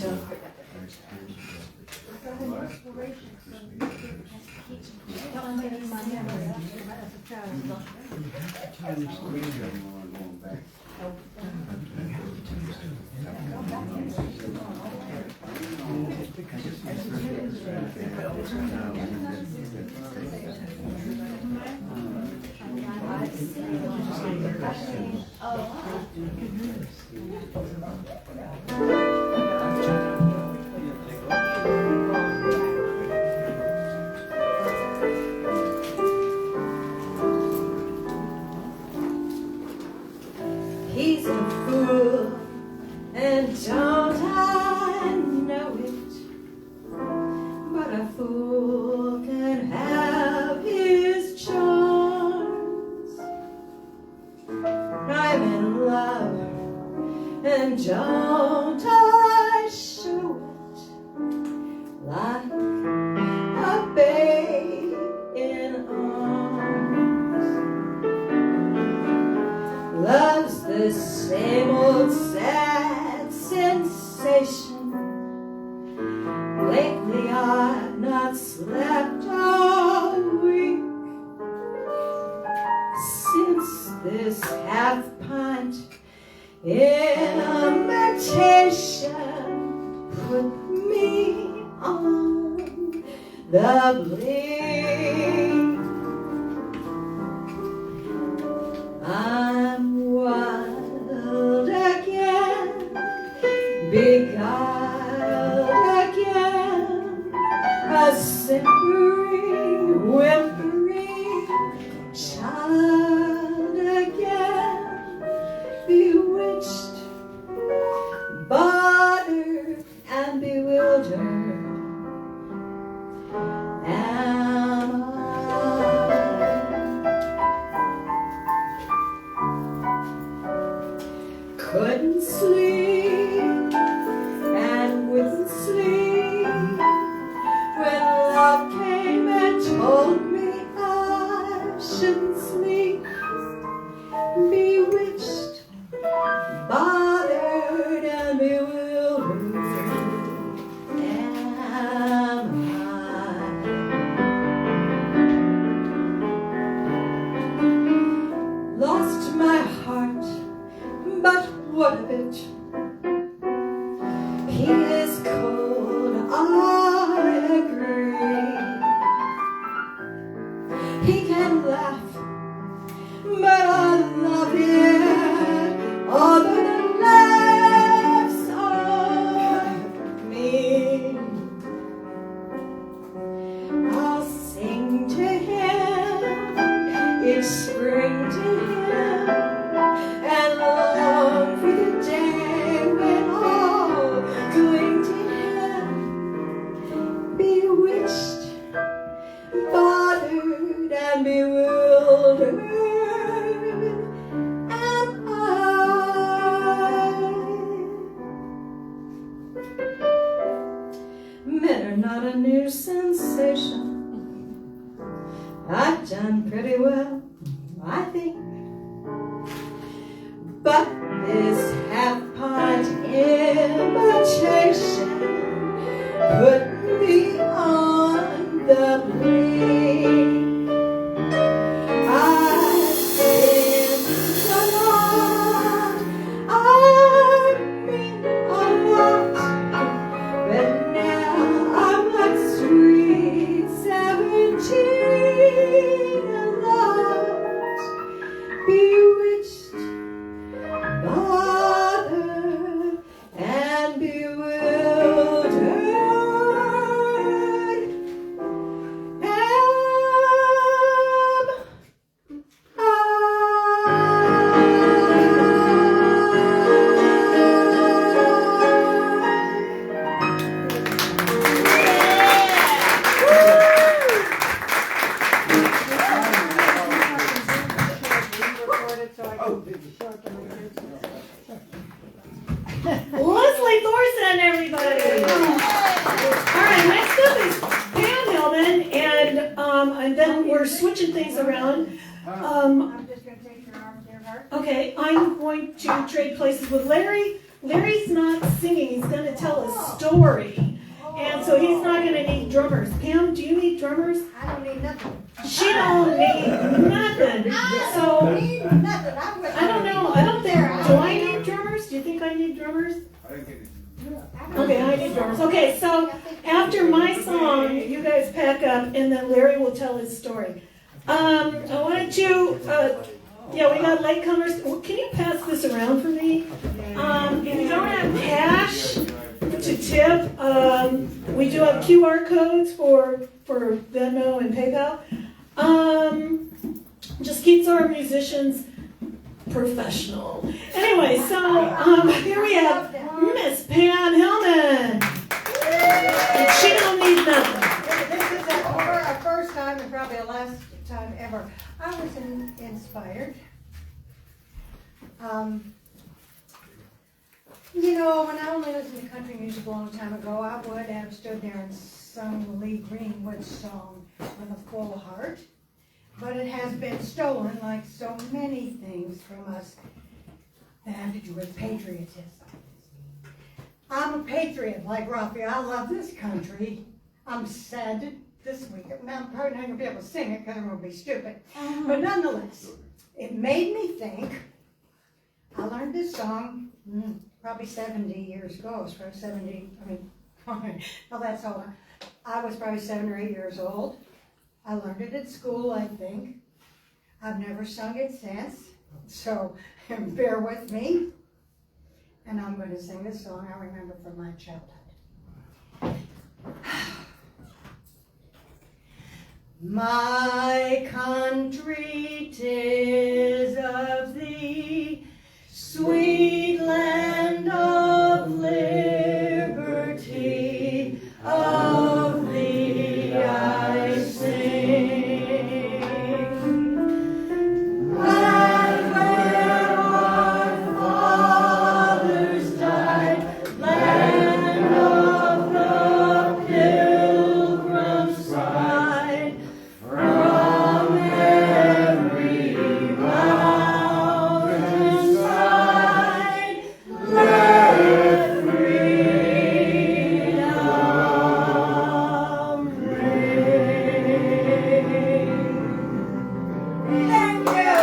He's a fool, and don't I know it? But a fool can have his charms. I'm in love, and don't I show it? Like a babe in arms. Love's the same old sad sensation. Lately I've not slept all week, since this half pint imitation put me on the bleak. I'm wild again, beguiled again, a simpering, whimpering child again, bewitched, bothered, and bewildered. Am couldn't sleep and wouldn't sleep when love came and told me I shouldn't sleep. Bewitched, bothered, and bewildered am I. Lost my heart, but what of it? He is cold, I agree. He can laugh, but I love it. Although the laughs are me, I'll sing to him each spring to him, and long for the day bewitched, bothered, and bewildered. Leslie Thorson, everybody. All right, next up is Pam Hillman, and then we're switching things around. I'm just gonna take your arm, dear heart. Okay, I'm going to trade places with Larry. Larry's not singing, he's gonna tell a story. And so he's not gonna need drummers. Pam, do you need drummers? I don't need nothing. She don't need nothing. So, I don't need nothing. I don't know, I don't think, do I need drummers? Do you think I need drummers? Okay, I need drummers. Okay, so after my song, you guys pack up and then Larry will tell his story. I wanted to, yeah, we got latecomers. Can you pass this around for me? If you don't have cash to tip, we do have QR codes for Venmo and PayPal. Just keeps our musicians professional. Anyway, so here we have Miss Pam Hillman. And she don't need nothing. This is our first time and probably the last time ever. I was inspired. You know, when I only listened to country music a long time ago, I would have stood there and sung the Lee Greenwood song with a full heart. But it has been stolen, like so many things from us that have to do with patriotism. I'm a patriot like Raffi. I love this country. I'm sad this week. Now, I'm probably not going to be able to sing it because I'm going to be stupid. But nonetheless, it made me think. I learned this song probably 70 years ago. I was probably 70, well, that's all. I was probably 7 or 8 years old. I learned it at school, I think. I've never sung it since, so bear with me. And I'm going to sing this song I remember from my childhood. My country, 'tis of thee, sweet land of liberty, of thee I sing. Land where our fathers died, land of the Pilgrim's Pride, from every mountainside, let freedom ring. Thank you.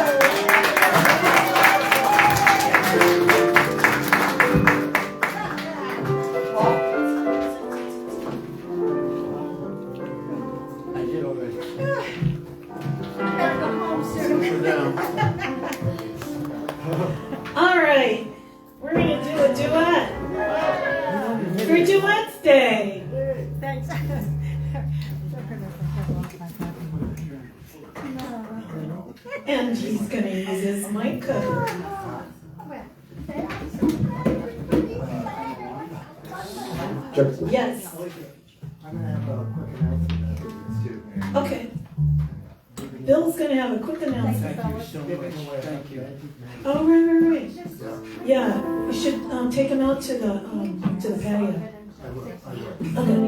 I did already. Better go home soon. All right, we're going to do a duet. For Duets Day. Thanks. And he's going to use his mic cover. Yes. Okay. Bill's going to have a quick announcement. Thank you so much. Thank you. Oh, right. Yeah, we should take him out to the patio. Okay.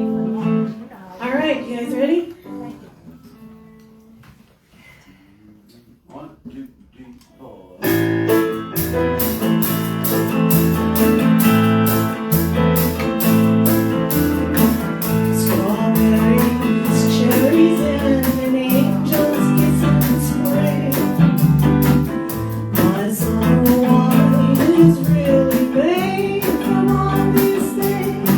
All right, you guys ready? 1, 2, 3, 4. Strawberries, cherries, and an angel's kiss in spring. My summer wine is really made from all these things.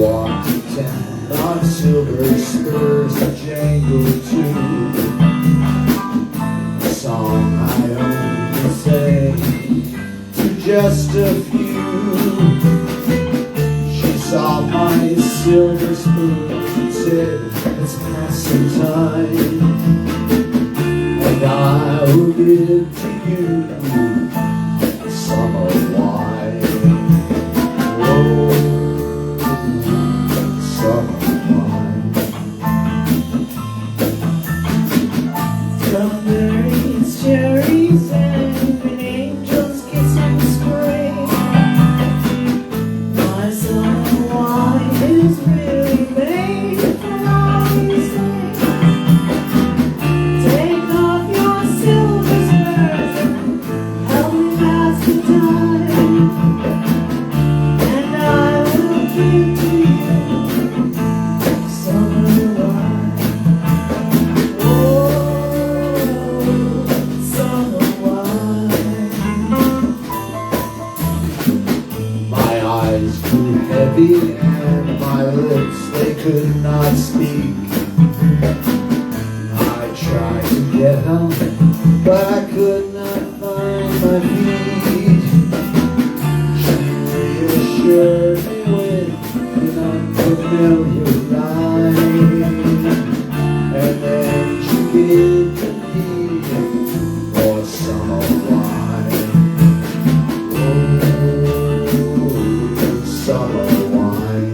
walked to town on silver spurs and jangled tune. A song I only sang to just a few. She saw my silver spoons and said, it's passing time, and I will give to you summer wine. Oh, summer wine. Strawberries, cherries, and an angel's kiss in spring. My summer wine is really made for all these things. Take off your silver spurs and help me pass the time, and I will give to you summer wine. Oh, summer wine. My eyes grew heavy and my lips, they could not speak. I tried to get up, but I could not find my feet. She reassured me with an unfamiliar line, and then she gave to me more summer wine. Oh, summer wine.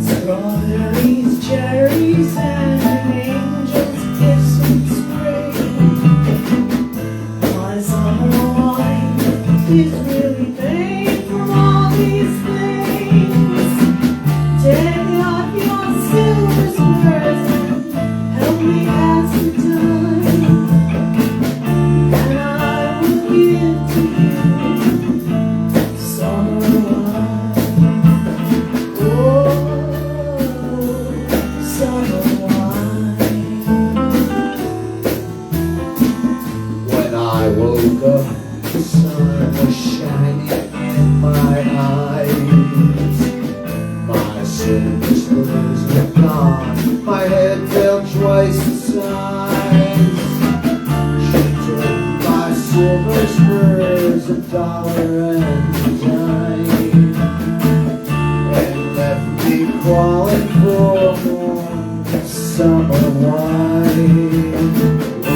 Strawberries, cherries, and an angel's kiss in spring. My summer wine is really made from all these things. Take off your silver spurs and help me pass the time, and I will give to you summer wine. Oh, summer wine. When I woke up, the sun was shining in my eyes. My silver spurs were gone, my head felt twice the size. She took my silver spurs, $1 and a dime, and left me crawling for more summer wine. Oh,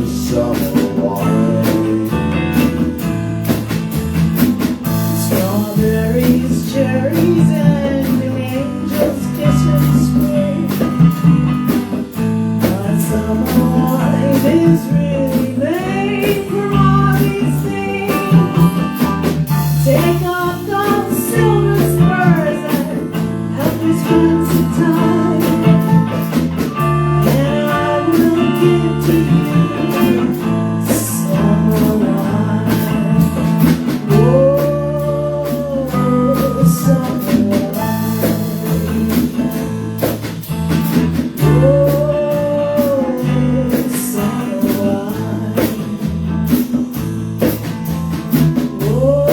summer wine. Strawberries, cherries, and an angel's kiss in spring. My summer wine is really made from all these things. Take off those silver spurs and help me spend some time, and I will give to you summer wine. Oh, summer wine. Oh, summer wine. Oh,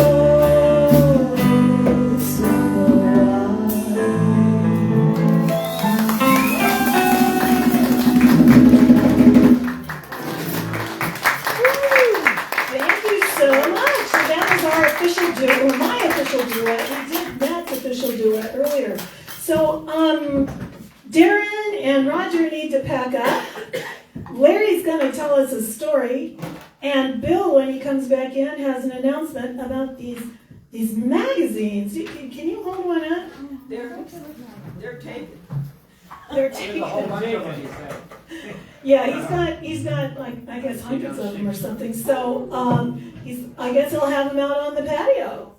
summer Thank you so much. So that was our official duet, or my official duet. We did Matt's official duet earlier. So, Darren and Roger need to pack up. Larry's going to tell us a story. And Bill, when he comes back in, has an announcement about these magazines. Can you hold one up? They're taken. They're There's taken. a whole bunch of them, he said. Yeah, he's got like, I guess, hundreds of them or something. So, I guess he'll have them out on the patio.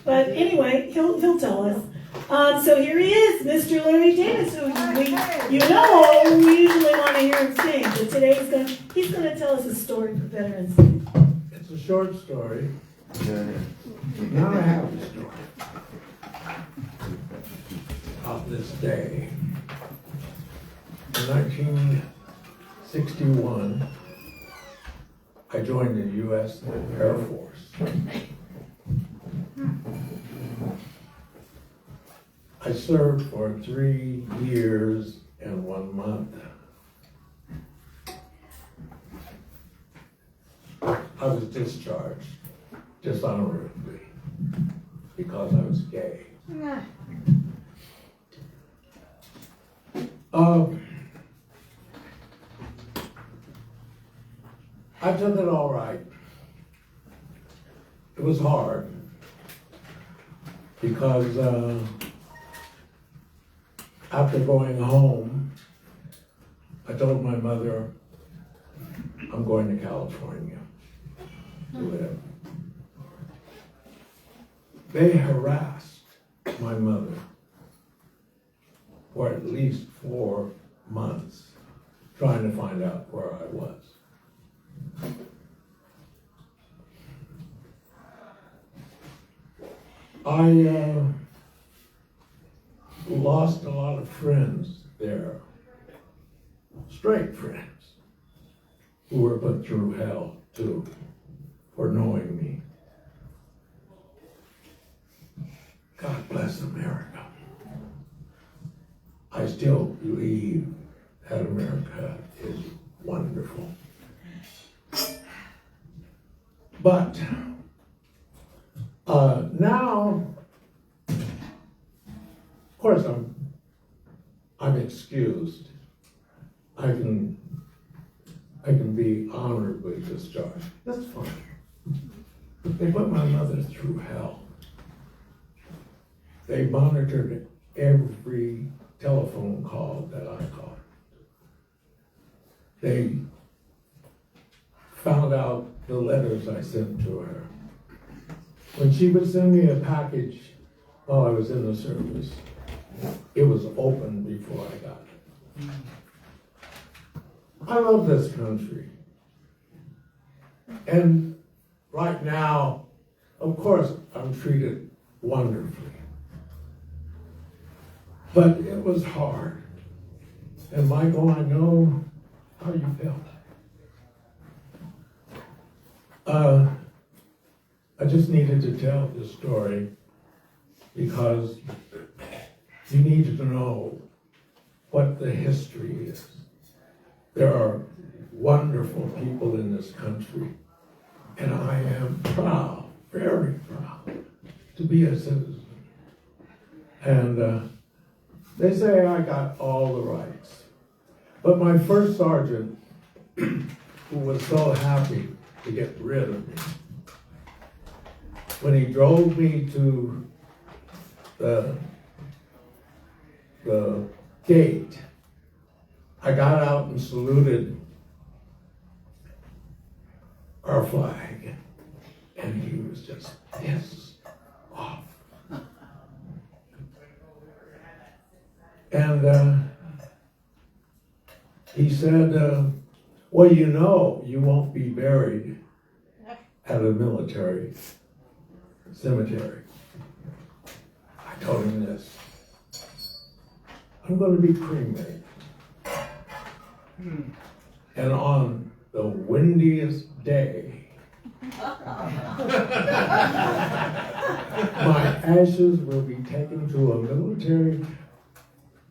But anyway, he'll tell us. So here he is, Mr. Larry Davis, who we usually want to hear him sing, but today he's gonna tell us a story for Veterans Day. It's a short story. Not a happy story. Of this day. In 1961, I joined the U.S. Air Force. I served for 3 years and 1 month. I was discharged dishonorably because I was gay. I took it all right. It was hard because after going home, I told my mother, I'm going to California to live. They harassed my mother for at least 4 months trying to find out where I was. I lost a lot of friends there, straight friends, who were put through hell too for knowing me. God bless America. I still believe that America is wonderful. But now, of course, I'm excused. I can be honorably discharged. That's fine. But they put my mother through hell. They monitored every telephone call that I called. They found out the letters I sent to her. When she would send me a package while I was in the service, it was open before I got it. I love this country. And right now, of course, I'm treated wonderfully. But it was hard. And Michael, I know how you felt. I just needed to tell this story because you need to know what the history is. There are wonderful people in this country, and I am proud, very proud, to be a citizen. And they say I got all the rights. But my first sergeant, who was so happy to get rid of me, when he drove me to the gate, I got out and saluted our flag, and he was just pissed off. And he said, well, you know, you won't be buried at a military cemetery. I told him this. I'm going to be cremated. And on the windiest day, my ashes will be taken to a military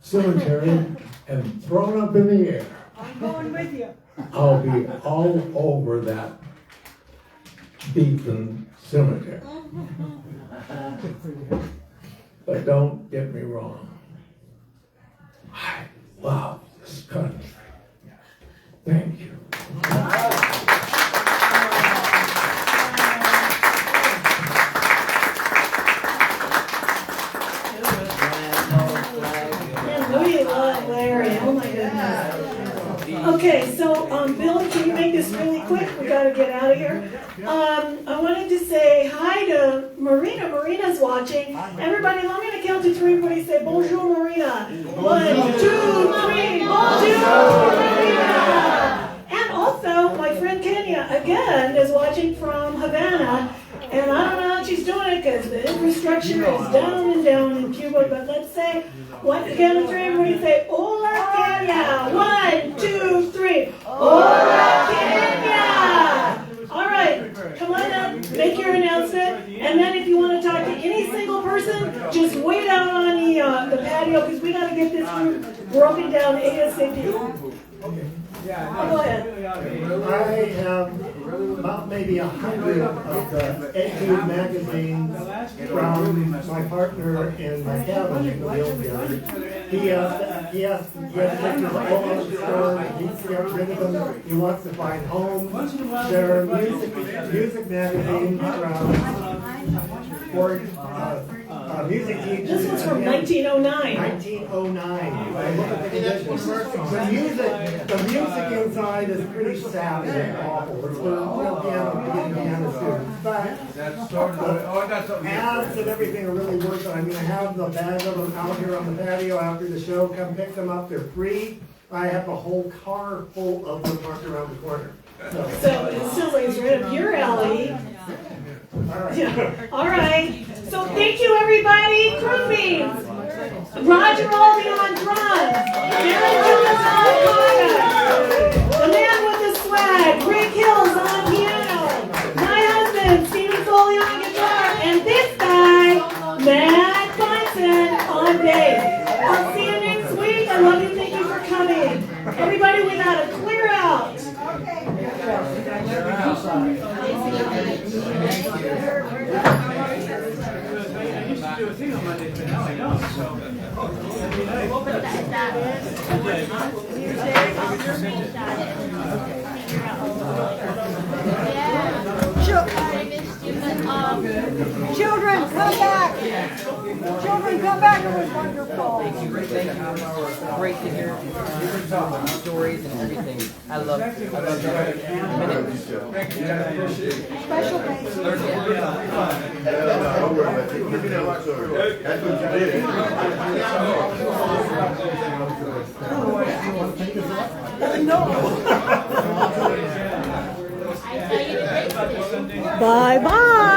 cemetery and thrown up in the air. I'm going with you. I'll be all over that Beacon cemetery. But don't get me wrong. I love this country. Thank you. And we love Larry. Oh my goodness. Okay, so Bill, can you make this really quick? We got to get out of here. I wanted to say hi to Marina. Marina's watching. Everybody, I'm going to count to 3. Everybody say bonjour, Marina. 1, 2, 3. Bonjour, Marina. And also, my friend Kenya again is watching from Havana. And I don't know how she's doing it because the infrastructure is down and down in Cuba. But let's say 1, 2, 3. Everybody say hola, Kenya. 1, 2, 3. Hola, Kenya. All right, come on up, make your announcement, and then if you want to talk to any single person Thorson, just wait out on the patio because we got to get this group broken down ASAP. Go ahead. I have about maybe 100 of the Etude magazines from my partner in my cabin in the Bewildered. He asked to get pictures all over the store. He's got rid of them. He wants to find homes. There are music magazines for music teachers. This one's from 1909. 1909. The music inside is pretty savage and awful. It's for real piano students. But ads and everything are really worth it. I mean, I have the bag of them out here on the patio after the show. Come pick them up. They're free. I have a whole car full of them parked around the corner. So it sounds like it's right up your alley. Yeah. All right. So thank you, everybody. Croonbeams. Roger Aldi on drums. Darren Jones on conga. The man with the swag. Rick Hills on piano. My husband, Stephen Foley on guitar. And this guy, Matt Bunsen on bass. I'll see you next week. I love you. Thank you for coming. Everybody, we gotta clear out. Do a thing on Monday, but now I don't. So Children, come back. Children, come back. It was wonderful. Thank you. Great to hear stories and everything. I love that. Special thanks. That's what you did. Bye-bye.